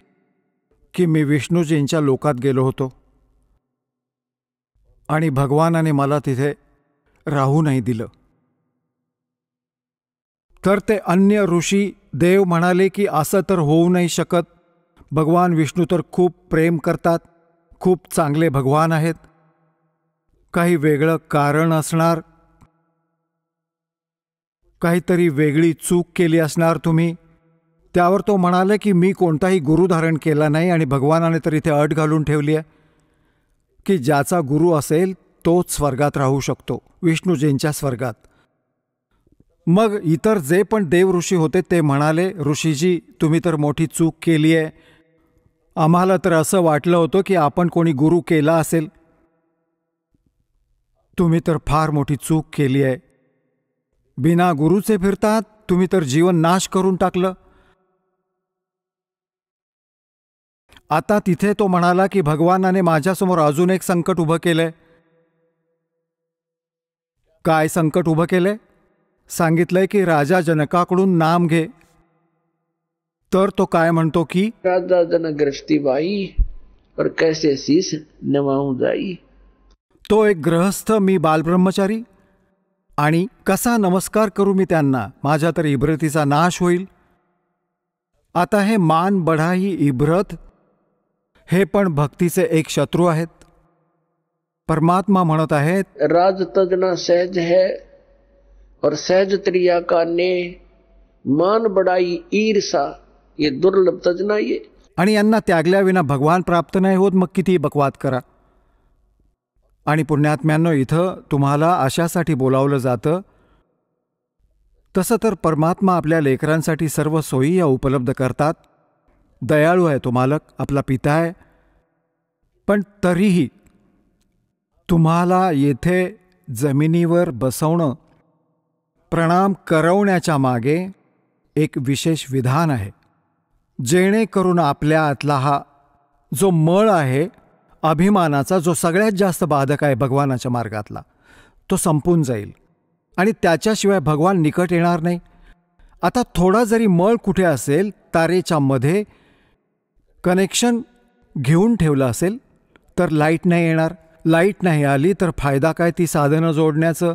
की मी विष्णूजींच्या लोकात गेलो होतो आणि भगवानाने मला तिथे राहू नाही दिलं. तर ते अन्य ऋषी देव म्हणाले की असं तर होऊ नाही शकत. भगवान विष्णू तर खूप प्रेम करतात, खूप चांगले भगवान आहेत, काही वेगळं कारण असणार, काहीतरी वेगळी चूक केली असणार तुम्ही. त्यावर तो म्हणाले की मी कोणताही गुरु धारण केला नाही आणि भगवानाने तर इथे अट घालून ठेवली आहे की ज्याचा गुरु असेल तोच स्वर्गात राहू शकतो, विष्णूजींच्या स्वर्गात. मग इतर जे पण देव ऋषी होते ते म्हणाले, ऋषीजी तुम्ही तर मोठी चूक केली आहे. आम्हाला तर असं वाटलं होतं की आपण कोणी गुरु केला असेल. तुम्ही तर फार मोठी चूक केली आहे. बिना गुरुचे फिरतात तुम्ही, तर जीवन नाश करून टाकलं. आता तिथे तो म्हणाला की भगवानाने माझ्यासमोर अजून एक संकट उभं केलंय. काय संकट उभं केलंय? सांगितलंय की राजा जनकाकडून नाम घे. तर तो काय म्हणतो की राजा जनक गृहस्थी बाई और कैसे शीस नवाऊं जाई. तो एक गृहस्थ, मी बालब्रह्मचारी, आणि कसा नमस्कार करू मी त्यांना? माझ्या तर इब्रतीचा नाश होईल. आता हे मान बढाई इब्रत हे पण भक्तीचे एक शत्रू आहेत. परमात्मा म्हणत आहेत, राज तजना सहज है और सहज त्रिया का ने, मान बड़ाई ईर्षा ये दुर्लभ तजना ये. आणि यांना त्यागल्याविना भगवान प्राप्त नाही होत, मग किती बकवाद करा. आणि पुण्यात्म्यांनो, इथं तुम्हाला अशासाठी बोलावलं जातं. तसं तर परमात्मा आपल्या लेकरांसाठी सर्व सोयी उपलब्ध करतात. दयाळू आहे तो मालक, आपला पिता आहे. पण तरीही तुम्हाला येथे जमिनीवर बसवणं, प्रणाम करवण्याच्या मागे एक विशेष विधान आहे, जेणेकरून आपल्या आतला हा जो मळ आहे अभिमानाचा, जो सगळ्यात जास्त बाधक आहे भगवानाच्या मार्गातला, तो संपून जाईल आणि त्याच्याशिवाय भगवान निकट येणार नाही. आता थोडा जरी मळ कुठे असेल, तारेच्या मध्ये कनेक्शन घेऊन ठेवलं असेल तर लाईट नाही येणार. लाईट नाही आली तर फायदा काय ती साधनं जोडण्याचं?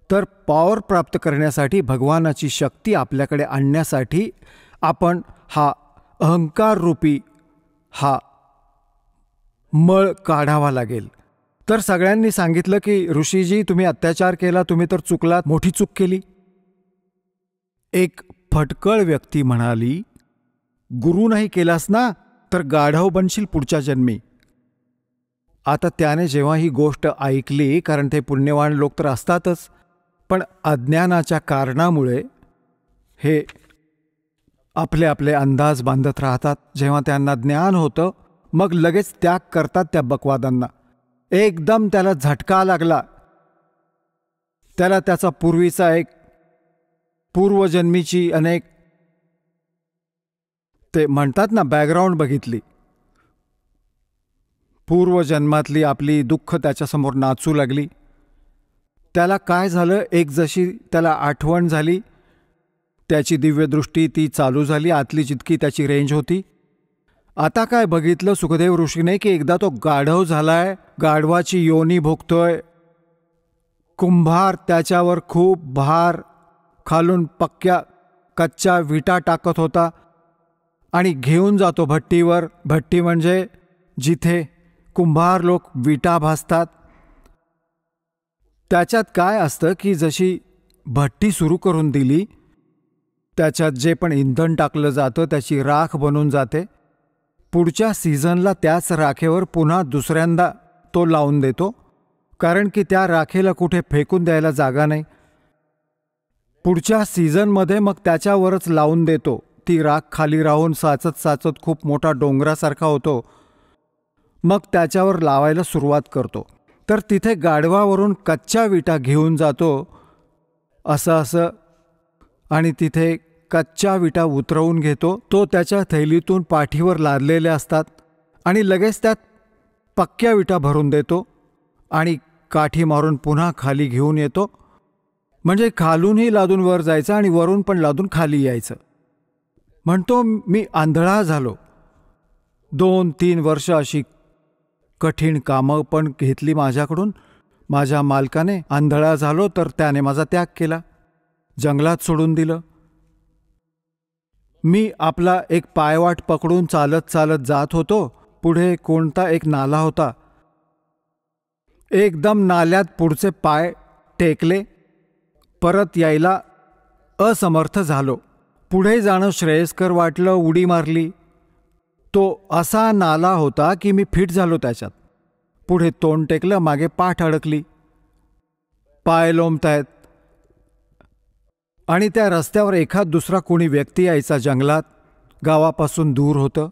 तर पॉवर प्राप्त करण्यासाठी, भगवानाची शक्ती आपल्याकडे आणण्यासाठी आपण हा अहंकाररूपी हा मळ काढावा लागेल. तर सगळ्यांनी सांगितलं की ऋषीजी तुम्ही अत्याचार केला, तुम्ही तर चुकलात, मोठी चूक केली. एक फटकळ व्यक्ती म्हणाली, गुरु नाही केलास ना तर गाढव बनशील पुढच्या जन्मी. आता त्याने जेव्हा ही गोष्ट ऐकली, कारण ते पुण्यवान लोक तर असतातच, पण अज्ञानाच्या कारणामुळे हे आपले आपले अंदाज बांधत राहतात. जेव्हा त्यांना ज्ञान होतं मग लगेच त्याग करतात त्या बकवादांना. एकदम त्याला झटका लागला. त्याला त्याचा पूर्वीचा एक पूर्वजन्मीची अनेक ते म्हणतात ना बॅकग्राऊंड बघितली. पूर्वजन्मातली आपली दुःख त्याच्यासमोर नाचू लागली. त्याला काय झालं, एक जशी त्याला आठवण झाली, त्याची दिव्यदृष्टी ती चालू झाली, आतली जितकी त्याची रेंज होती. आता काय बघितलं सुखदेव ऋषीने की एकदा तो गाढव झालाय, गाढवाची योनी भोगतोय. कुंभार त्याच्यावर खूप भार खालून पक्क्या कच्च्या विटा टाकत होता आणि घेऊन जातो भट्टीवर. भट्टी म्हणजे जिथे कुंभार लोक विटा भाजतात. त्याच्यात काय असतं की जशी भट्टी सुरू करून दिली, त्याच्यात जे पण इंधन टाकलं जातं त्याची राख बनून जाते. पुढच्या सीझनला त्याच राखेवर पुन्हा दुसऱ्यांदा तो लावून देतो, कारण की त्या राखेला कुठे फेकून द्यायला जागा नाही. पुढच्या सीझनमध्ये मग त्याच्यावरच लावून देतो. ती राख खाली राहून साचत साचत खूप मोठा डोंगरासारखा होतो. मग त्याच्यावर लावायला सुरुवात करतो. तर तिथे गाढवावरून कच्च्या विटा घेऊन जातो असं आणि तिथे कच्च्या विटा उतरवून घेतो. तो त्याच्या थैलीतून पाठीवर लादलेल्या असतात आणि लगेच त्यात पक्क्या विटा भरून देतो आणि काठी मारून पुन्हा खाली घेऊन येतो. म्हणजे खालूनही लादून वर जायचं आणि वरून पण लादून खाली यायचं. म्हणतो मी आंधळा झालो. 2-3 वर्ष अशी कठीण कामं पण घेतली माझ्याकडून. माझ्या मालकाने आंधळा झालो तर त्याने माझा त्याग केला, जंगलात सोडून दिलं. मी आपला एक पायवाट पकडून चालत चालत जात होतो. पुढे कोणता एक नाला होता. एकदम नाल्यात पुढचे पाय टेकले. परत यायला असमर्थ झालो. पुढे जाणं श्रेयस्कर वाटलं, उडी मारली. तो असा नाला होता की मी फिट झालो त्याच्यात. पुढे तोंड टेकलं, मागे पाठ अडकली, पाय लोंबतायत. आणि त्या रस्त्यावर एखाद दुसरा कोणी व्यक्ती यायचा. जंगलात, गावापासून दूर होतं.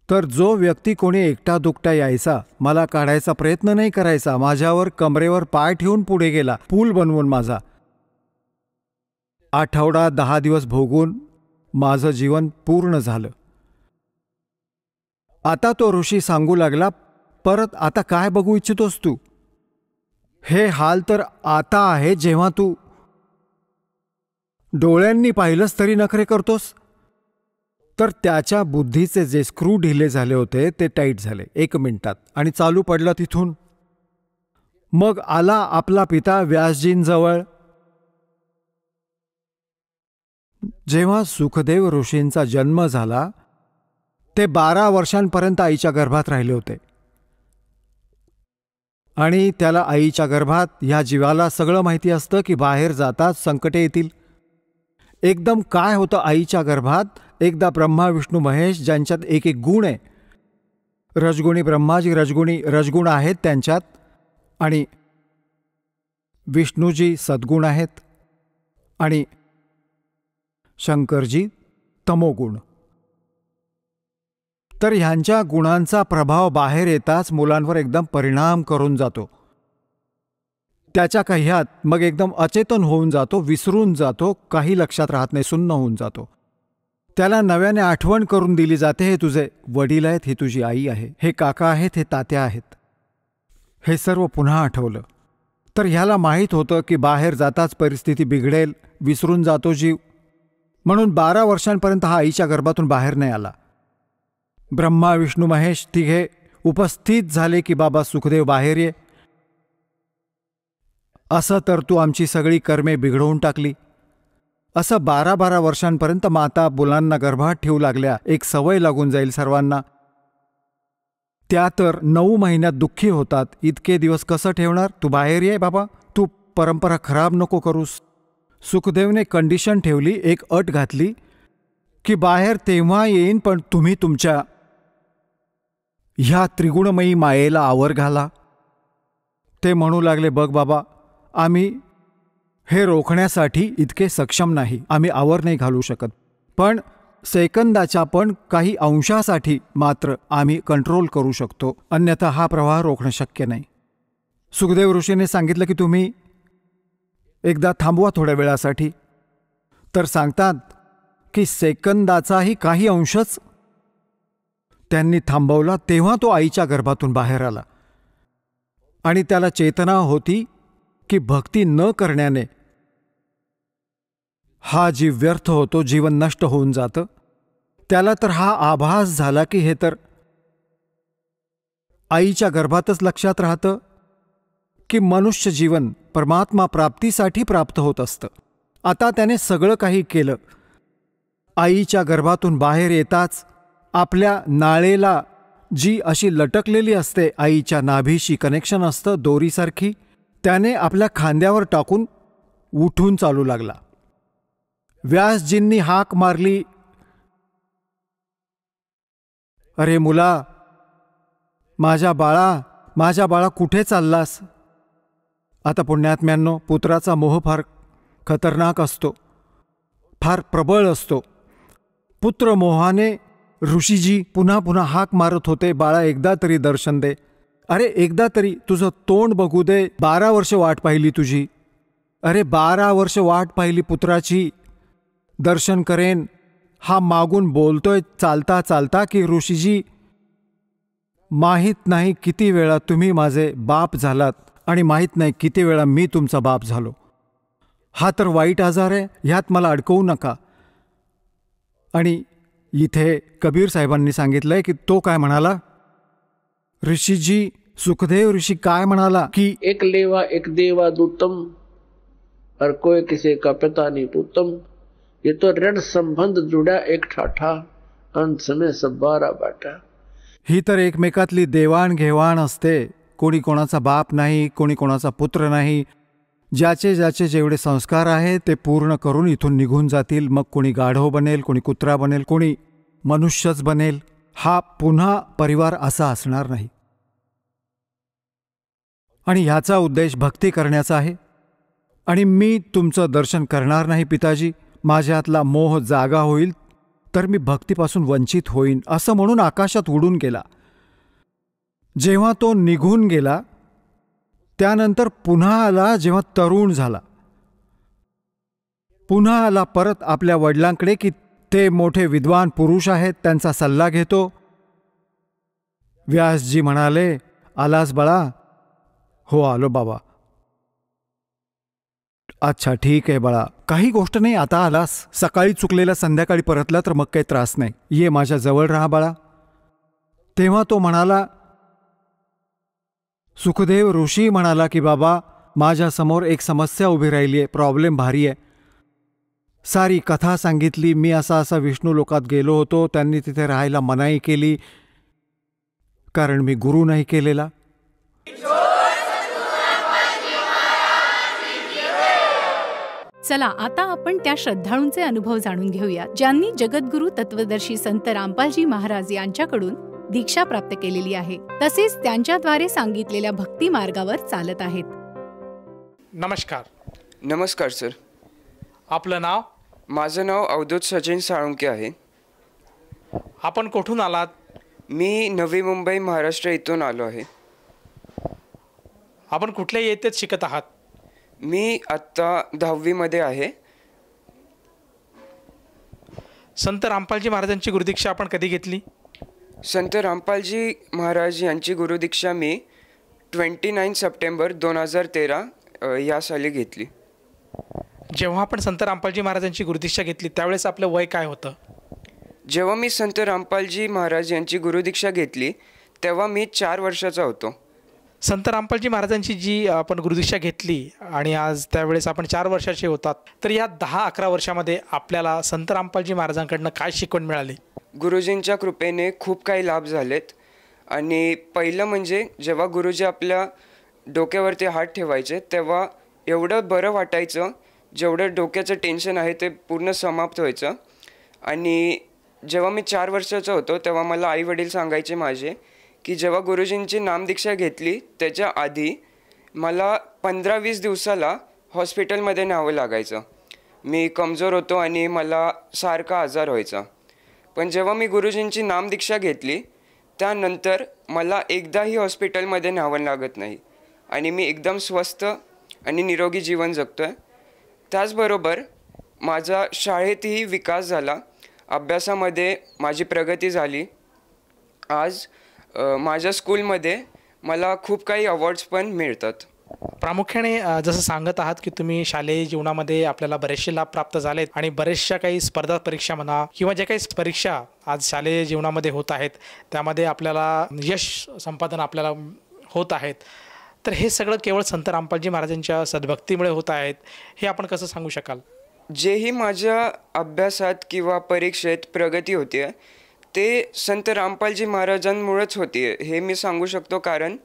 तर जो व्यक्ती कोणी एकटा दुकटा यायचा, मला काढायचा प्रयत्न नाही करायचा. माझ्यावर कमरेवर पाय ठेवून पुढे गेला, पूल बनवून माझा. आठवडा 10 दिवस भोगून माझं जीवन पूर्ण झालं. आता तो ऋषी सांगू लागला, परत आता काय बघू इच्छितोस तू? हे हाल तर आता आहे जेव्हा तू डोळ्यांनी पाहिलंस तरी नखरे करतोस. तर त्याच्या बुद्धीचे जे स्क्रू ढिले झाले होते ते टाईट झाले 1 मिनिटात आणि चालू पडलं तिथून. मग आला आपला पिता व्यासजींजवळ. जेव्हा सुखदेव ऋषींचा जन्म झाला ते 12 वर्षांपर्यंत आईच्या गर्भात राहिले होते. आणि त्याला आईच्या गर्भात ह्या जीवाला सगळं माहिती असतं की बाहेर जातात संकटे येतील. एकदम काय होतं आईच्या गर्भात, एकदा ब्रह्मा विष्णू महेश ज्यांच्यात एक एक गुण आहे. रजगुणी ब्रह्माजी रजगुण आहेत त्यांच्यात, आणि विष्णूजी सद्गुण आहेत, आणि शंकरजी तमोगुण. तर ह्यांच्या गुणांचा प्रभाव बाहेर येताच मुलांवर एकदम परिणाम करून जातो. त्याच्या कह्यात मग एकदम अचेतन होऊन जातो, विसरून जातो, काही लक्षात राहत नाही, सुन्न होऊन जातो. त्याला नव्याने आठवण करून दिली जाते, हे तुझे वडील आहेत, ही तुझी आई आहे, हे काका आहेत, हे तात्या आहेत. हे सर्व पुन्हा आठवलं तर ह्याला माहीत होतं की बाहेर जाताच परिस्थिती बिघडेल, विसरून जातो जीव. म्हणून 12 वर्षांपर्यंत हा आईच्या गर्भातून बाहेर नाही आला. ब्रह्मा विष्णू महेश तिघे उपस्थित झाले की बाबा सुखदेव बाहेर ये. असं तर तू आमची सगळी कर्मे बिघडवून टाकली. असं 12-12 वर्षांपर्यंत माता मुलांना गर्भात ठेवू लागल्या. एक सवय लागून जाईल सर्वांना. त्या तर 9 महिन्यात दुःखी होतात. इतके दिवस कसं ठेवणार? तू बाहेर ये बाबा, तू परंपरा खराब नको करूस. सुखदेवने कंडिशन ठेवली, एक अट घातली की बाहेर तेव्हा येईन पण तुम्ही तुमच्या ह्या त्रिगुणमयी मायेला आवर घाला. ते म्हणू लागले, बघ बाबा, आम्ही हे रोखण्यासाठी इतके सक्षम नाही, आम्ही आवर नाही घालू शकत, पण सेकंदाच्या पण काही अंशासाठी मात्र आम्ही कंट्रोल करू शकतो, अन्यथा हा प्रवाह रोखणं शक्य नाही. सुखदेव ऋषीने सांगितलं की तुम्ही एकदा थांबवा थोड्या वेळासाठी. तर सांगतात की सेकंदाचाही काही अंशच त्यांनी थांबवला, तेव्हा तो आईच्या गर्भातून बाहेर आला. आणि त्याला चेतना होती की भक्ती न करण्याने हा जीव व्यर्थ होतो, जीवन नष्ट होऊन जातं. त्याला तर हा आभास झाला की हे तर आईच्या गर्भातच लक्षात राहतं की मनुष्य जीवन परमात्मा प्राप्तीसाठी प्राप्त होत असतं. आता त्याने सगळं काही केलं. आईच्या गर्भातून बाहेर येताच आपल्या नाळेला जी अशी लटकलेली असते, आईच्या नाभीशी कनेक्शन असतं दोरीसारखी, त्याने आपल्या खांद्यावर टाकून उठून चालू लागला. व्यासजींनी हाक मारली, अरे मुला, माझ्या बाळा कुठे चाललास? आता पुण्यात्म्यांनो, पुत्राचा मोह फार खतरनाक असतो, फार प्रबळ असतो. पुत्रमोहाने ऋषीजी पुन्हा पुन्हा हाक मारत होते, बाळा एकदा तरी दर्शन दे, अरे एकदा तरी तुझं तोंड बघू दे, 12 वर्ष वाट पाहिली तुझी, अरे 12 वर्ष वाट पाहिली पुत्राची, दर्शन करेन. हा मागून बोलतोय चालता चालता की ऋषीजी, माहीत नाही किती वेळा तुम्ही माझे बाप झालात आणि माहीत नाही किती वेळा मी तुमचा बाप झालो. हा तर वाईट आजार आहे, ह्यात मला अडकवू नका. आणि इथे कबीर साहेबांनी सांगितलंय की तो काय म्हणाला, ऋषीजी, सुखदेव ऋषी काय म्हणाला की एक लेवा एक देवा दूतम, और कोई किसी का पिता नहीं पूतम. ये तो ऋण संबंध जुड़ा एक ठाठा, अंत में सब बारा बाटा. ही तर एकमेकातली देवाणघेवाण असते. कोणी कोणाचा बाप नाही, कोणी कोणाचा पुत्र नाही. ज्याचे ज्याचे जेवढे संस्कार आहेत ते पूर्ण करून इथून निघून जातील. मग कोणी गाढव बनेल, कोणी कुत्रा बनेल, कोणी मनुष्यच बनेल. हा पुन्हा परिवार असा असणार नाही. आणि ह्याचा उद्देश भक्ती करण्याचा आहे. आणि मी तुमचं दर्शन करणार नाही पिताजी, माझ्यातला मोह जागा होईल तर मी भक्तीपासून वंचित होईन, असं म्हणून आकाशात उडून गेला. जेव्हा तो निघून गेला त्यानंतर पुन्हा आला, जेव्हा तरुण झाला, पुन्हा आला परत आपल्या वडिलांकडे की ते मोठे विद्वान पुरुष आहेत, त्यांचा सल्ला घेतो. व्यासजी म्हणाले, आलास बाळा? हो आलो बाबा. अच्छा ठीक आहे बाळा, काही गोष्ट नाही, आता आलास, सकाळी चुकलेला संध्याकाळी परतला तर मग काही त्रास नाही, ये माझ्या जवळ राहा बाळा. तेव्हा तो म्हणाला, सुखदेव ऋषी म्हणाला की बाबा, माझ्यासमोर एक समस्या उभी राहिली आहे, प्रॉब्लेम भारी आहे. सारी कथा सांगितली, मी असा विष्णू लोकात गेलो होतो, त्यांनी तिथे राहायला मनाई केली कारण मी गुरु नाही केलेला. चला आता आपण त्या श्रद्धाळूंचे अनुभव जाणून घेऊया ज्यांनी जगद्गुरु तत्वदर्शी संत रामपालजी महाराज यांच्याकडून दीक्षा प्राप्त केलेली आहे, तसेच त्यांच्याद्वारे सांगितलेल्या भक्ती मार्गावर चालत आहेत. नमस्कार. नमस्कार सर. आपलं नाव? माझं नाव अवधूत सचिन साळुंके आहे. आपण कुठून आलात? मी नवी मुंबई महाराष्ट्र इथून आलो आहे. आपण कुठल्या इयत्तेत शिकत आहात? मी आत्ता 10वी मध्ये आहे. संत रामपालजी महाराजांची गुरुदीक्षा आपण कधी घेतली? संत रामपालजी महाराज यांची गुरुदीक्षा मी 29 सप्टेंबर 2013 या साली घेतली. जेव्हा आपण संत रामपालजी महाराजांची गुरुदीक्षा घेतली त्यावेळेस आपलं वय काय होतं? जेव्हा मी संत रामपालजी महाराज यांची गुरुदीक्षा घेतली तेव्हा मी 4 वर्षाचा होतो. संत रामपालजी महाराजांची जी आपण गुरुदीक्षा घेतली आणि आज त्यावेळेस आपण 4 वर्षाचे होतात, तर या 10-11 वर्षामध्ये आपल्याला संत रामपालजी महाराजांकडनं काय शिकवण मिळाली? गुरुजींच्या कृपेने खूप काही लाभ झालेत. आणि पहिलं म्हणजे जेव्हा गुरुजी आपल्या डोक्यावरती हात ठेवायचे तेव्हा एवढं बरं वाटायचं, जेवढं डोक्याचं टेन्शन आहे ते पूर्ण समाप्त व्हायचं. आणि जेव्हा मी 4 वर्षाचा होतो तेव्हा मला आई वडील सांगायचे माझे की जेव्हा गुरुजींची नामदीक्षा घेतली त्याच्या आधी मला 15-20 दिवसाला हॉस्पिटलमध्ये न्यावं लागायचं. मी कमजोर होतो आणि मला सारखा आजार व्हायचा. पण जेव्हा मी गुरुजींची नामदीक्षा घेतली त्यानंतर मला एकदाही हॉस्पिटलमध्ये न्यावं लागत नाही आणि मी एकदम स्वस्थ आणि निरोगी जीवन जगतो आहे. त्याचबरोबर माझा शाळेतही विकास झाला, अभ्यासामध्ये माझी प्रगती झाली. आज माझ्या स्कूलमध्ये मला खूप काही अवॉर्ड्स पण मिळतात. प्रामुख्याने जसं सांगत आहात की तुम्ही शालेय जीवनामध्ये आपल्याला बरेचसे लाभ प्राप्त झालेत आणि बऱ्याचशा काही स्पर्धा परीक्षा म्हणा किंवा ज्या काही परीक्षा आज शालेय जीवनामध्ये होत आहेत त्यामध्ये आपल्याला यश संपादन आपल्याला होत आहेत. तर हे सगळं केवळ संत रामपालजी महाराजांच्या सद्भक्तीमुळे होत आहेत हे आपण कसं सांगू शकाल? जेही माझ्या अभ्यासात किंवा परीक्षेत प्रगती होते ते संत रामपालजी महाराजांमुळेच होती हे मी सांगू शकतो. कारण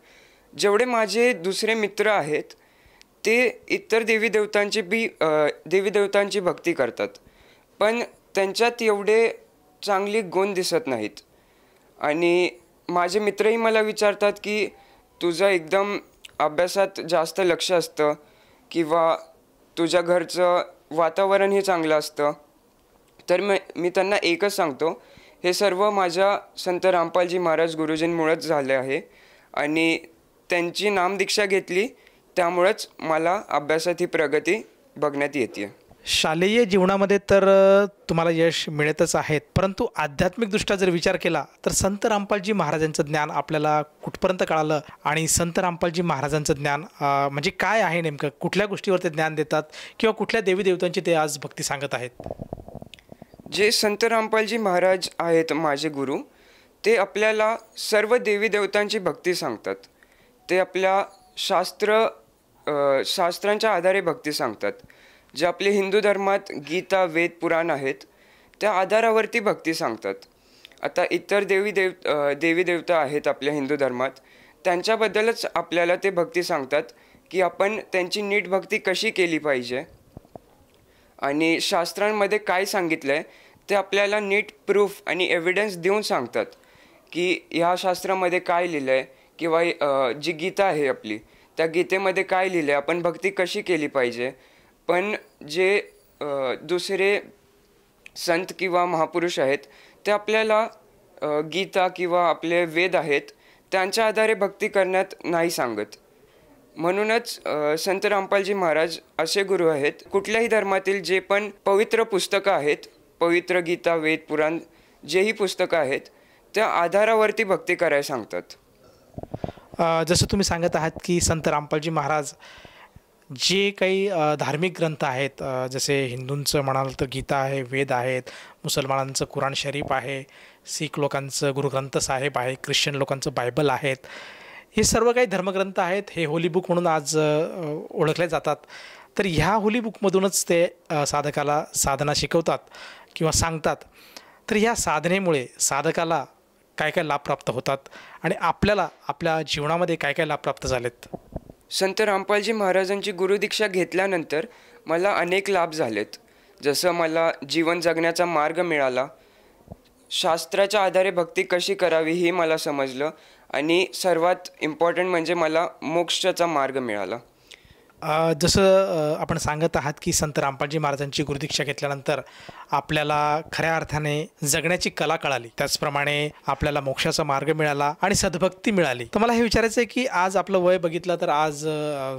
जेवढे माझे दुसरे मित्र आहेत ते इतर देवीदेवतांची भक्ती करतात पण त्यांच्यात एवढे चांगली गुण दिसत नाहीत. आणि माझे मित्रही मला विचारतात की तुझं एकदम अभ्यासात जास्त लक्ष असतं किंवा तुझ्या घरचं वातावरण हे चांगलं असतं. तर मी त्यांना एकच सांगतो, हे सर्व माझ्या संत रामपालजी महाराज गुरुजींमुळेच झाले आहे आणि त्यांची नामदीक्षा घेतली त्यामुळेच मला अभ्यासात ही प्रगती बघण्यात येते. शालेय जीवनामध्ये तर तुम्हाला यश मिळतच आहेत, परंतु आध्यात्मिकदृष्ट्या जर विचार केला तर संत रामपालजी महाराजांचं ज्ञान आपल्याला कुठपर्यंत कळालं आणि संत रामपालजी महाराजांचं ज्ञान म्हणजे काय आहे नेमकं, कुठल्या गोष्टीवर ते ज्ञान देतात किंवा कुठल्या देवी देवतांची ते आज भक्ती सांगत आहेत? जे संत रामपालजी महाराज आहेत माझे गुरु, ते आपल्याला सर्व देवी देवतांची भक्ती सांगतात. ते आपल्या शास्त्रांच्या आधारे भक्ती सांगतात. जे आपले हिंदू धर्मात गीता, वेद, पुराण आहेत त्या आधारावरती भक्ती सांगतात. आता इतर देवी देवता आहेत आपल्या हिंदू धर्मात, त्यांच्याबद्दलच आपल्याला ते भक्ती सांगतात की आपण त्यांची नीट भक्ती कशी केली पाहिजे आणि शास्त्रांमध्ये काय सांगितलं आहे ते आपल्याला नीट प्रूफ आणि एव्हिडन्स देऊन सांगतात की ह्या शास्त्रामध्ये काय लिहिलं आहे किंवा जी गीता आहे आपली त्या गीतेमध्ये काय लिहिलं आहे, आपण भक्ती कशी केली पाहिजे. पण जे दुसरे संत किंवा महापुरुष आहेत ते आपल्याला गीता किंवा आपले वेद आहेत त्यांच्या आधारे भक्ती करण्यात नाही सांगत. म्हणूनच संत रामपालजी महाराज असे गुरु आहेत, कुठल्याही धर्मातील जे पण पवित्र पुस्तकं आहेत, पवित्र गीता, वेद, पुराण जेही पुस्तकं आहेत त्या आधारावरती भक्ती करायला सांगतात. जसं तुम्ही सांगत आहात की संत रामपालजी महाराज जे काही धार्मिक ग्रंथ आहेत, जसे हिंदूंचं म्हणाल तर गीता आहे, वेद आहेत, मुसलमानांचं कुराण शरीफ आहे, शीख लोकांचं गुरुग्रंथ साहेब आहे, ख्रिश्चन लोकांचं बायबल आहेत, हे सर्व काही धर्मग्रंथ आहेत. हे होली बुक म्हणून आज ओळखले जातात. तर ह्या होली बुकमधूनच ते साधकाला साधना शिकवतात किंवा सांगतात. तर ह्या साधनेमुळे साधकाला काय काय लाभ प्राप्त होतात आणि आपल्याला आपल्या जीवनामध्ये काय काय लाभ प्राप्त झालेत? संत रामपालजी महाराजांची गुरुदीक्षा घेतल्यानंतर मला अनेक लाभ झालेत. जसं मला जीवन जगण्याचा मार्ग मिळाला, शास्त्राच्या आधारे भक्ती कशी करावी हे मला समजलं आणि सर्वात इम्पॉर्टंट म्हणजे मला मोक्षाचा मार्ग मिळाला. जसं आपण सांगत आहात की संत रामपालजी महाराजांची गुरुदीक्षा घेतल्यानंतर आपल्याला खऱ्या अर्थाने जगण्याची कला कळाली, त्याचप्रमाणे आपल्याला मोक्षाचा मार्ग मिळाला आणि सद्भक्ती मिळाली. तर मला हे विचारायचं आहे की आज आपलं वय बघितलं तर आज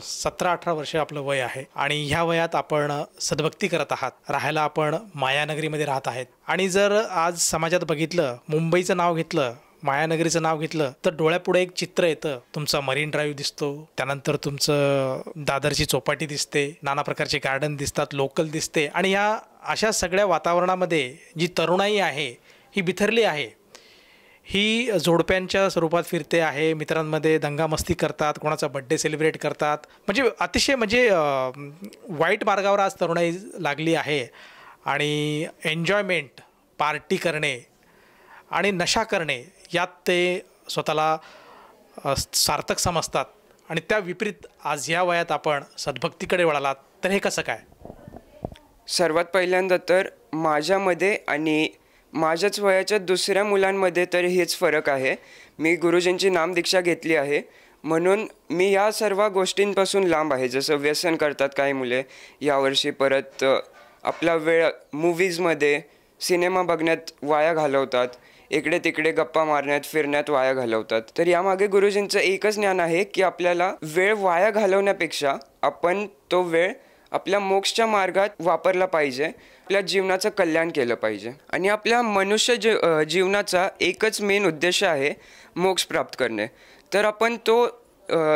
17-18 वर्ष आपलं वय आहे आणि ह्या वयात आपण सद्भक्ती करत आहात, राहायला आपण मायानगरीमध्ये राहत आहेत. आणि जर आज समाजात बघितलं, मुंबईचं नाव घेतलं, मायानगरीचं नाव घेतलं तर डोळ्यापुढे एक चित्र येतं. तुमचा मरीन ड्राईव्ह दिसतो, त्यानंतर तुमचं दादरची चौपाटी दिसते, नाना प्रकारचे गार्डन दिसतात, लोकल दिसते. आणि ह्या अशा सगळ्या वातावरणामध्ये जी तरुणाई आहे ही बिथरली आहे, ही जोडप्यांच्या स्वरूपात फिरते आहे, मित्रांमध्ये दंगामस्ती करतात, कोणाचा बड्डे सेलिब्रेट करतात. म्हणजे अतिशय वाईट मार्गावर आज तरुणाई लागली आहे आणि एन्जॉयमेंट, पार्टी करणे आणि नशा करणे यात ते स्वतःला सार्थक समजतात. आणि त्या विपरीत आज या वयात आपण सद्भक्तीकडे वळालात, तर हे कसं काय? सर्वात पहिल्यांदा तर माझ्यामध्ये आणि माझ्याच वयाच्या दुसऱ्या मुलांमध्ये तर हेच फरक आहे. मी गुरुजींची नामदीक्षा घेतली आहे म्हणून मी या सर्व गोष्टींपासून लांब आहे. जसं व्यसन करतात काही मुले यावर्षी, परत आपला वेळ मूव्हीजमध्ये सिनेमा बघण्यात वाया घालवतात, इकडे तिकडे गप्पा मारण्यात फिरण्यात वाया घालवतात. तर यामागे गुरुजींचं एकच ज्ञान आहे की आपल्याला वेळ वाया घालवण्यापेक्षा आपण तो वेळ आपल्या मोक्षच्या मार्गात वापरला पाहिजे, आपल्या जीवनाचं कल्याण केलं पाहिजे. आणि आपल्या मनुष्य जीवनाचा एकच मेन उद्देश आहे मोक्ष प्राप्त करणे. तर आपण तो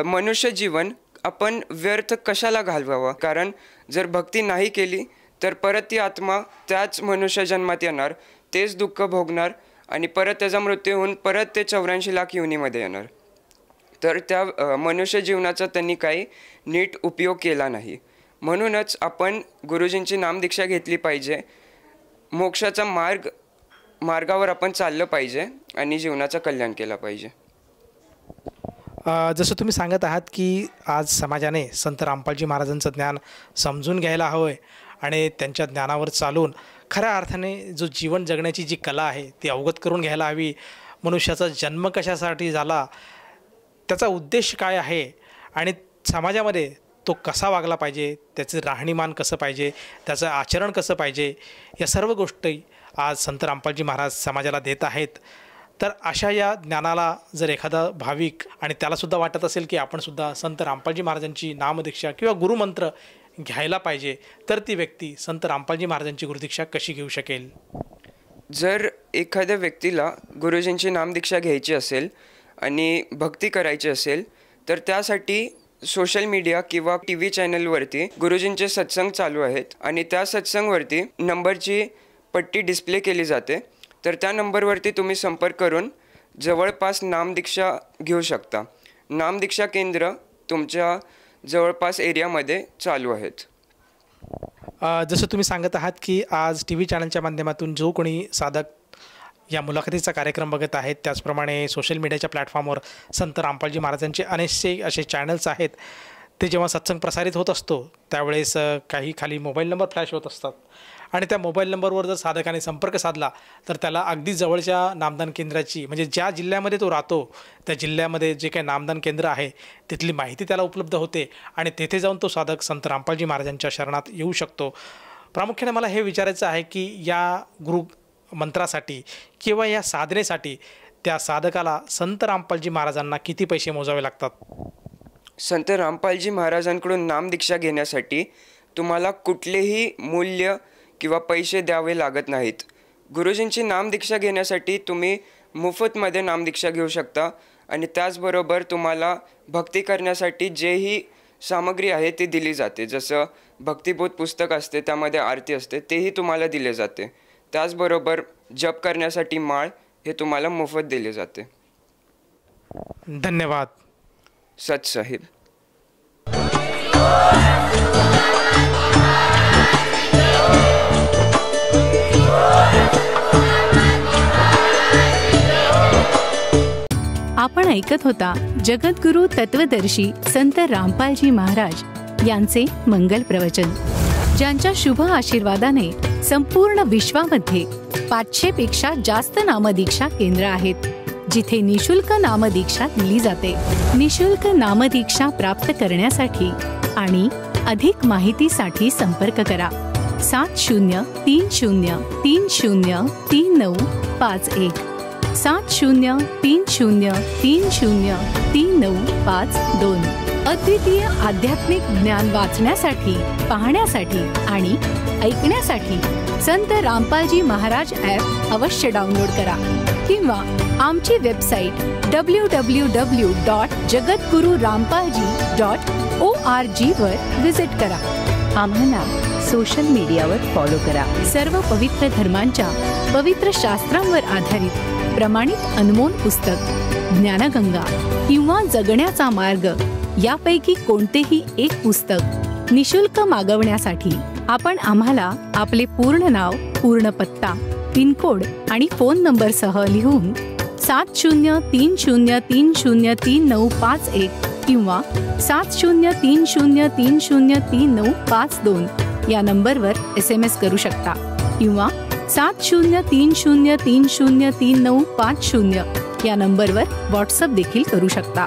मनुष्य जीवन आपण व्यर्थ कशाला घालवावा? कारण जर भक्ती नाही केली तर परत ती आत्मा त्याच मनुष्य जन्मात येणार, तेच दुःख भोगणार आणि परत त्याचा मृत्यू होऊन परत ते 84 लाख योनीमध्ये येणार. तर त्या मनुष्य जीवनाचा त्यांनी काही नीट उपयोग केला नाही. म्हणूनच आपण गुरुजींची नामदीक्षा घेतली पाहिजे, मोक्षाचा मार्गावर आपण चाललं पाहिजे आणि जीवनाचं कल्याण केलं पाहिजे. जसं तुम्ही सांगत आहात की आज समाजाने संत रामपालजी महाराजांचं ज्ञान समजून घ्यायला हवं आहे आणि त्यांच्या ज्ञानावर चालून खऱ्या अर्थाने जो जीवन जगण्याची जी कला आहे ती अवगत करून घ्यायला हवी. मनुष्याचा जन्म कशासाठी झाला, त्याचा उद्देश काय आहे आणि समाजामध्ये तो कसा वागला पाहिजे, त्याचं राहणीमान कसं पाहिजे, त्याचं आचरण कसं पाहिजे, या सर्व गोष्टी आज संत रामपालजी महाराज समाजाला देत आहेत. तर अशा या ज्ञानाला जर एखादा भाविक आणि त्यालासुद्धा वाटत असेल की आपणसुद्धा संत रामपालजी महाराजांची नामदीक्षा किंवा गुरुमंत्र घ्यायला पाहिजे, तर ती व्यक्ती संत रामपालजी महाराजांची गुरुदीक्षा कशी घेऊ शकेल? जर एखाद्या व्यक्तीला गुरुजींची नामदीक्षा घ्यायची असेल आणि भक्ती करायची असेल तर त्यासाठी सोशल मीडिया किंवा TV चॅनलवरती गुरुजींचे सत्संग चालू आहेत आणि त्या सत्संगवरती नंबरची पट्टी डिस्प्ले केली जाते. तर त्या नंबरवरती तुम्ही संपर्क करून जवळपास नामदीक्षा घेऊ शकता. नामदीक्षा केंद्र तुमच्या जवळपास एरियामध्ये चालू आहेत. जसं तुम्ही सांगत आहात की आज TV चॅनलच्या माध्यमातून जो कोणी साधक या मुलाखतीचा कार्यक्रम बघत आहेत, त्याचप्रमाणे सोशल मीडियाच्या प्लॅटफॉर्मवर संत रामपालजी महाराजांचे अनेकसे असे चॅनल्स आहेत. ते जेव्हा सत्संग प्रसारित होत असतो त्यावेळेस काही खाली मोबाईल नंबर फ्लॅश होत असतात आणि त्या मोबाईल नंबरवर जर साधकाने संपर्क साधला तर त्याला अगदी जवळच्या नामदान केंद्राची, म्हणजे ज्या जिल्ह्यामध्ये तो राहतो त्या जिल्ह्यामध्ये जे काही नामदान केंद्र आहे तिथली माहिती त्याला उपलब्ध होते आणि तेथे जाऊन तो साधक संत रामपालजी महाराजांच्या शरणात येऊ शकतो. प्रामुख्याने मला हे विचारायचं आहे की या गुरु मंत्रासाठी किंवा या साधनेसाठी त्या साधकाला संत रामपालजी महाराजांना किती पैसे मोजावे लागतात? संत रामपालजी महाराजांकडून नामदीक्षा घेण्यासाठी तुम्हाला कुठलेही मूल्य किंवा पैसे द्यावे लागत नाहीत. गुरुजींची नामदीक्षा घेण्यासाठी तुम्ही मोफतमध्ये नामदीक्षा घेऊ शकता आणि त्याचबरोबर तुम्हाला भक्ती करण्यासाठी जेही सामग्री आहे ती दिली जाते. जसं भक्तिबोध पुस्तक असते, त्यामध्ये आरती असते, तेही तुम्हाला दिले जाते. त्याचबरोबर जप करण्यासाठी माळ हे तुम्हाला मोफत दिले जाते. धन्यवाद. सत साहिब. आपण ऐकत होता जगद्गुरु तत्वदर्शी संत रामपालजी महाराज यांचे मंगल प्रवचन, ज्यांच्या शुभ आशीर्वादाने संपूर्ण विश्वामध्ये 500 पेक्षा जास्त नामदीक्षा केंद्र आहेत, जिथे निशुल्क नामदीक्षा दिली जाते. निशुल्क नामदीक्षा प्राप्त करण्यासाठी आणि अधिक माहितीसाठी संपर्क करा 7030303951 7030303952. अद्वितीय आध्यात्मिक ज्ञान वाचण्यासाठी, पाहण्यासाठी आणि ऐकण्यासाठी संत रामपालजी महाराज ॲप अवश्य डाउनलोड करा किंवा आमची वेबसाईट www.jagadgururampalji.org वर व्हिजिट करा. आम्हाला सोशल मीडियावर फॉलो करा. सर्व पवित्र धर्मांच्या पवित्र शास्त्रांवर आधारित प्रमाणित अनमोल पुस्तक ज्ञानगंगा किंवा जगण्याचा मार्ग यापैकी कोणतेही एक पुस्तक निशुल्क मागवण्यासाठी आपण आम्हाला आपले पूर्ण नाव, पूर्ण पत्ता, पिनकोड आणि फोन नंबरसह लिहून 7030303951 किंवा 7030303952 या नंबरवर SMS करू शकता किंवा 7030303950 या नंबरवर व्हॉट्सअप देखील करू शकता.